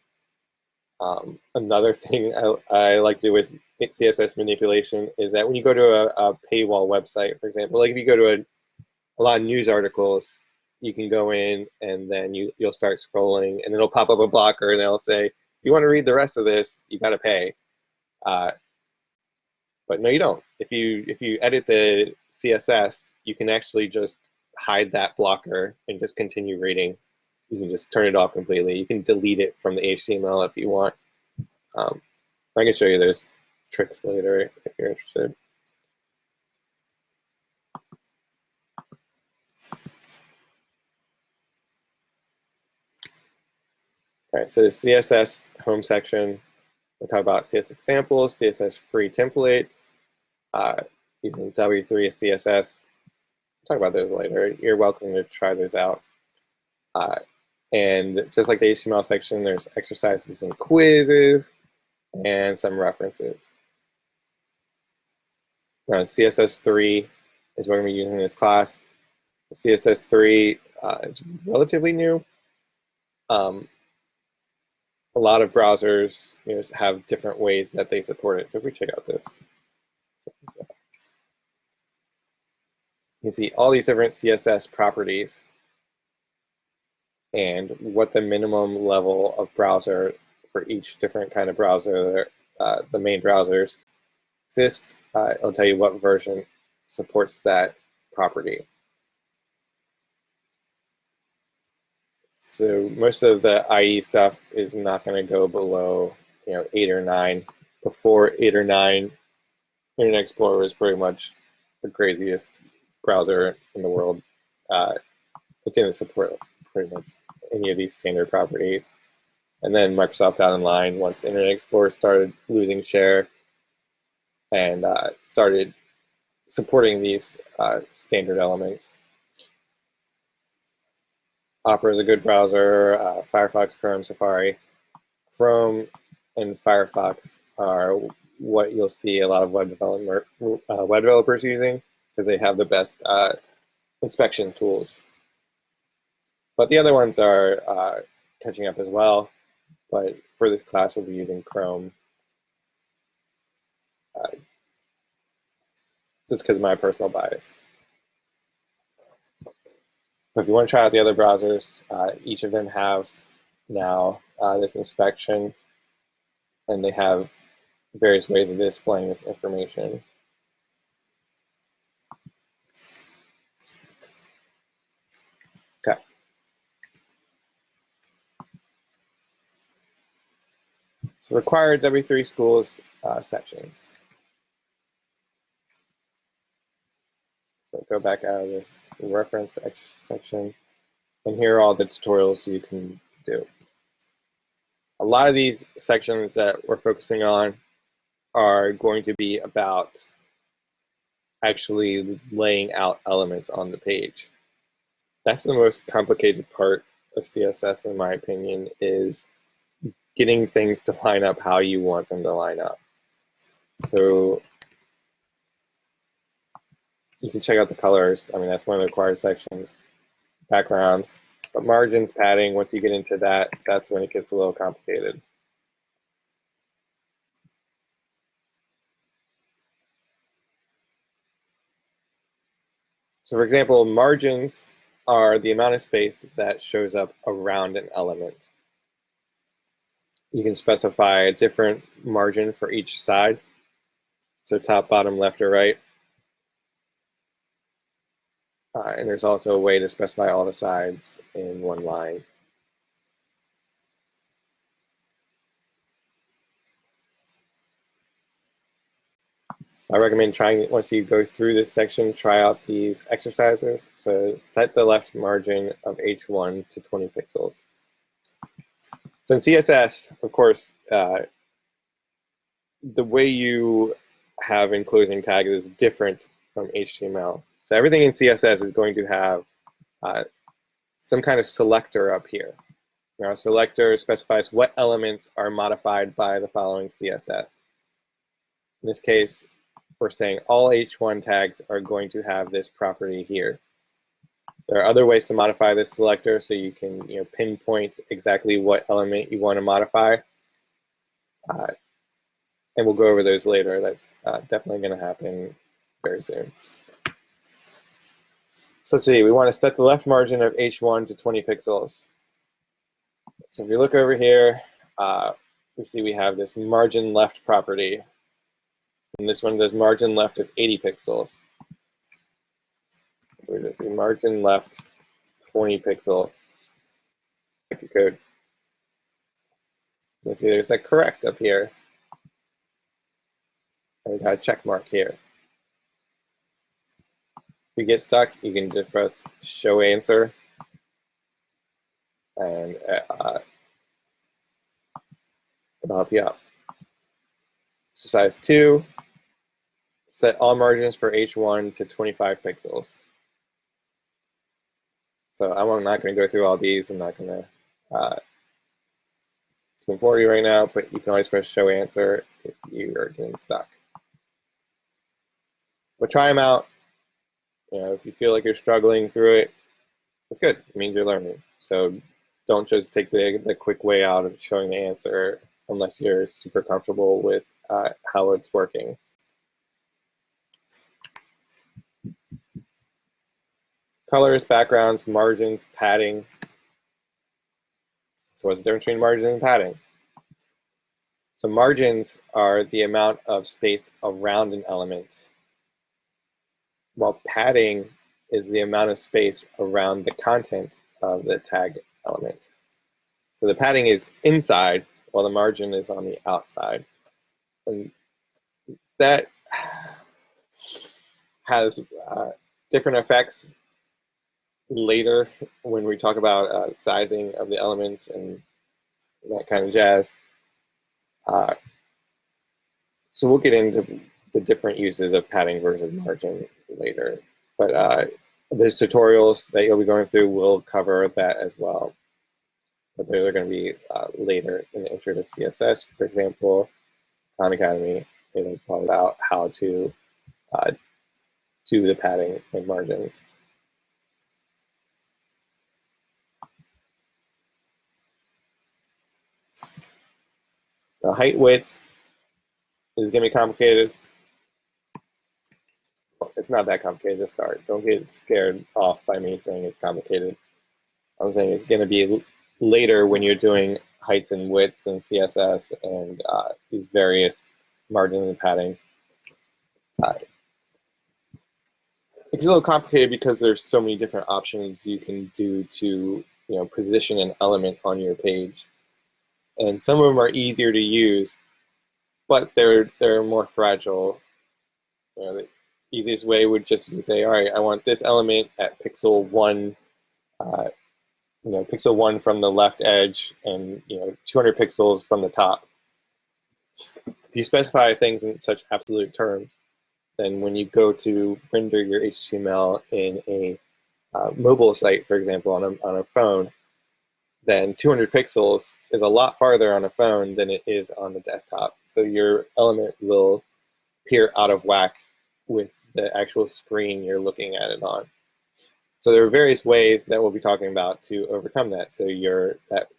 Another thing I like to do with CSS manipulation is that when you go to a paywall website, for example, like if you go to a lot of news articles, you can go in and then you'll start scrolling and it'll pop up a blocker and they'll say, if you want to read the rest of this, you got to pay. But no, you don't. If you edit the CSS, you can actually just hide that blocker and just continue reading. You can just turn it off completely. You can delete it from the HTML if you want. I can show you those tricks later if you're interested. All right, so the CSS home section, we'll talk about CSS examples, CSS free templates, using W3 as CSS. We'll talk about those later. You're welcome to try those out. And just like the HTML section, there's exercises and quizzes and some references. Now, CSS3 is what we're going to be using in this class. CSS3 is relatively new. A lot of browsers have different ways that they support it. So if we check out this, you see all these different CSS properties and what the minimum level of browser for each different kind of browser, the main browsers exist. It'll tell you what version supports that property. So most of the IE stuff is not going to go below 8 or 9. Before 8 or 9, Internet Explorer was pretty much the craziest browser in the world. It didn't support pretty much any of these standard properties. And then Microsoft got in line once Internet Explorer started losing share and started supporting these standard elements. Opera is a good browser. Firefox, Chrome, Safari. Chrome and Firefox are what you'll see a lot of web developers using because they have the best inspection tools. But the other ones are catching up as well. But for this class, we'll be using Chrome just because of my personal bias. So if you want to try out the other browsers, each of them have now this inspection, and they have various ways of displaying this information. Okay. So required W3 schools sections. So go back out of this reference section, and here are all the tutorials you can do. A lot of these sections that we're focusing on are going to be about actually laying out elements on the page. That's the most complicated part of CSS, in my opinion, is getting things to line up how you want them to line up. So you can check out the colors. I mean, that's one of the required sections. Backgrounds. But margins, padding, once you get into that, that's when it gets a little complicated. So for example, margins are the amount of space that shows up around an element. You can specify a different margin for each side. So top, bottom, left, or right. And there's also a way to specify all the sides in one line. I recommend trying, once you go through this section, try out these exercises. So set the left margin of H1 to 20 pixels. So in CSS, of course, the way you have enclosing tags is different from HTML. So everything in CSS is going to have some kind of selector up here. Now, a selector specifies what elements are modified by the following CSS. In this case, we're saying all H1 tags are going to have this property here. There are other ways to modify this selector, so you can pinpoint exactly what element you want to modify. And we'll go over those later. That's definitely going to happen very soon. So let's see, we want to set the left margin of H1 to 20 pixels. So if you look over here, we see we have this margin left property. And this one does margin left of 80 pixels. We're going to do margin left 20 pixels. Check your code. You see there's a correct up here. And we've got a check mark here. If you get stuck, you can just press show answer. And it'll help you out. Exercise 2, set all margins for H1 to 25 pixels. So I'm not going to go through all these. I'm not going to do them for you right now, but you can always press show answer if you are getting stuck. But try them out. If you feel like you're struggling through it, it's good. It means you're learning. So don't just take the quick way out of showing the answer unless you're super comfortable with how it's working. Colors, backgrounds, margins, padding. So what's the difference between margins and padding? So margins are the amount of space around an element, while padding is the amount of space around the content of the tag element. So the padding is inside, while the margin is on the outside. And that has different effects later when we talk about sizing of the elements and that kind of jazz. So we'll get into the different uses of padding versus margin later. But those tutorials that you'll be going through will cover that as well. But they're going to be later in the Intro to CSS. For example, Khan Academy, it'll talk about how to do the padding and margins. The height width is going to be complicated. Well, it's not that complicated to start. Don't get scared off by me saying it's complicated. I'm saying it's going to be later when you're doing heights and widths in CSS and these various margins and paddings. It's a little complicated because there's so many different options you can do to position an element on your page. And some of them are easier to use, but they're more fragile. The easiest way would just be to say, all right, I want this element at pixel 1, pixel 1 from the left edge and 200 pixels from the top. If you specify things in such absolute terms, then when you go to render your HTML in a mobile site, for example, on a phone, then 200 pixels is a lot farther on a phone than it is on the desktop. So your element will appear out of whack with the actual screen you're looking at it on. So there are various ways that we'll be talking about to overcome that. So that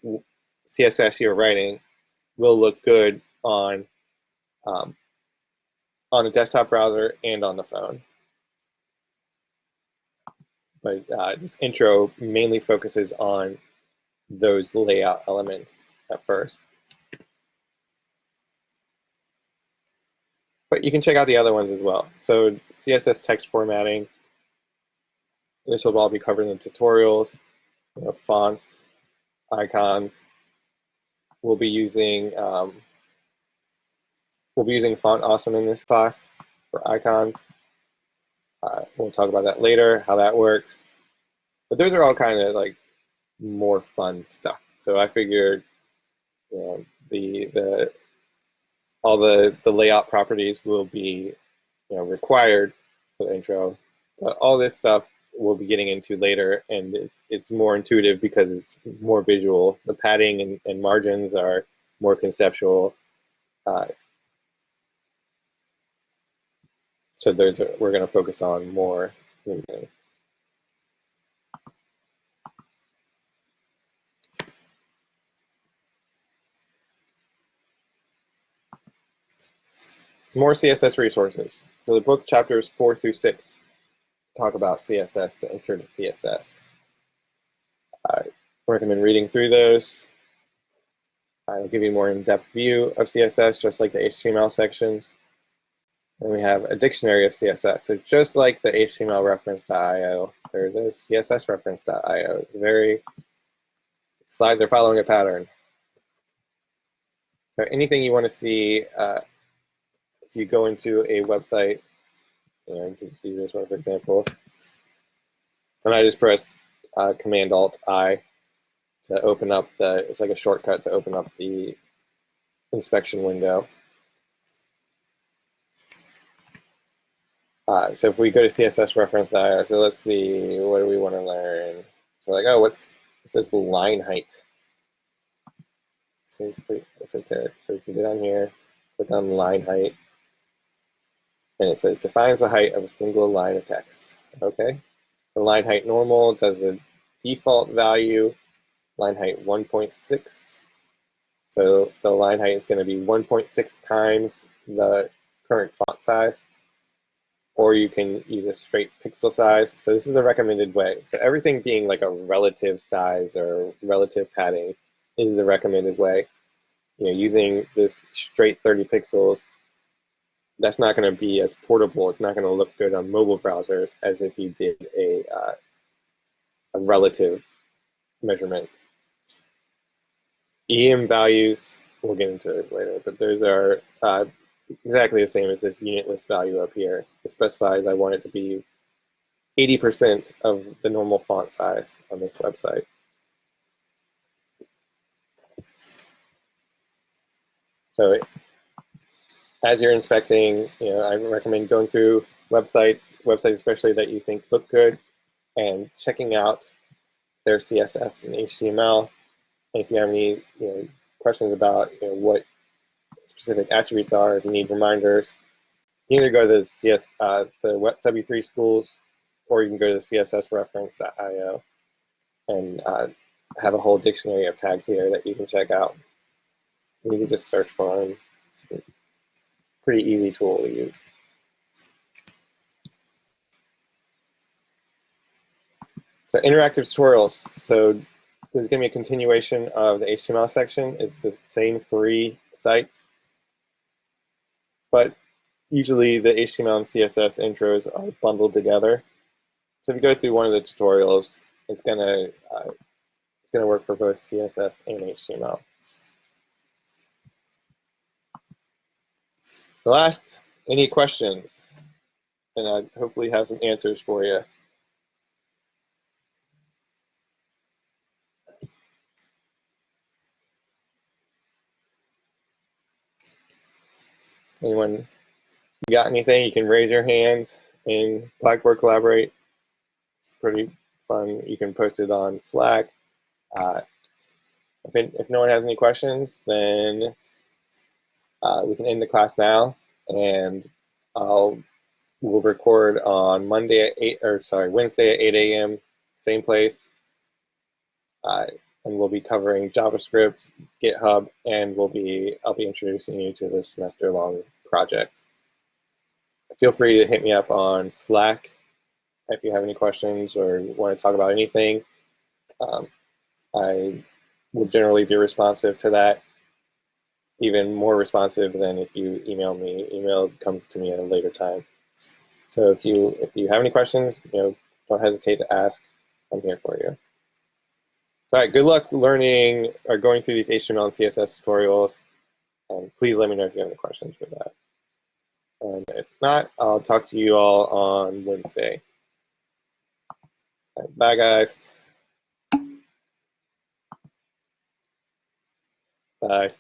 CSS you're writing will look good on a desktop browser and on the phone. but this intro mainly focuses on those layout elements at first. But you can check out the other ones as well. So CSS text formatting, this will all be covered in the tutorials. Fonts, icons. We'll be using Font Awesome in this class for icons. We'll talk about that later, how that works. But those are all kind of like more fun stuff. So I figured, all the layout properties will be required for the intro, but all this stuff we'll be getting into later, and it's more intuitive because it's more visual. The padding and margins are more conceptual. So we're going to focus on more. Some more CSS resources. So the book chapters 4 through 6 talk about CSS, the intro to CSS. I recommend reading through those. I'll give you a more in-depth view of CSS, just like the HTML sections. And we have a dictionary of CSS. So just like the HTML reference.io, there's a CSS reference.io. It's slides are following a pattern. So anything you want to see, if you go into a website, you can just use this one for example, and I just press Command-Alt-I to open up it's like a shortcut to open up the inspection window. So if we go to CSS reference.io, so let's see, what do we want to learn? So we're like, oh, what's this line height? So pretty esoteric. So if you get on here, click on line height, and it says defines the height of a single line of text. Okay. So line height normal does a default value, line height 1.6. So the line height is going to be 1.6 times the current font size, or you can use a straight pixel size. So this is the recommended way. So everything being like a relative size or relative padding is the recommended way. Using this straight 30 pixels, that's not going to be as portable. It's not going to look good on mobile browsers as if you did a relative measurement. EM values, we'll get into those later, but those are exactly the same as this unit list value up here. It specifies I want it to be 80% of the normal font size on this website. So as you're inspecting, I recommend going through websites especially that you think look good, and checking out their CSS and HTML. And if you have any questions about what specific attributes are, if you need reminders, you can either go to the W3 schools, or you can go to the cssreference.io and have a whole dictionary of tags here that you can check out. And you can just search for them. It's a pretty easy tool to use. So interactive tutorials. So this is going to be a continuation of the HTML section. It's the same 3 sites, but usually the HTML and CSS intros are bundled together. So if you go through one of the tutorials, it's gonna work for both CSS and HTML. So last, any questions? And I hopefully have some answers for you. Anyone, you got anything? You can raise your hands in Blackboard Collaborate. It's pretty fun. You can post it on Slack. If no one has any questions, then we can end the class now, and we'll record on Wednesday at 8 a.m. same place, and we'll be covering JavaScript, GitHub, and I'll be introducing you to this semester-long project. Feel free to hit me up on Slack if you have any questions or want to talk about anything. I will generally be responsive to that, even more responsive than if you email me. Email comes to me at a later time. So if you have any questions, don't hesitate to ask. I'm here for you. So, all right, good luck learning or going through these HTML and CSS tutorials. And please let me know if you have any questions for that. And if not, I'll talk to you all on Wednesday. All right, bye, guys. Bye.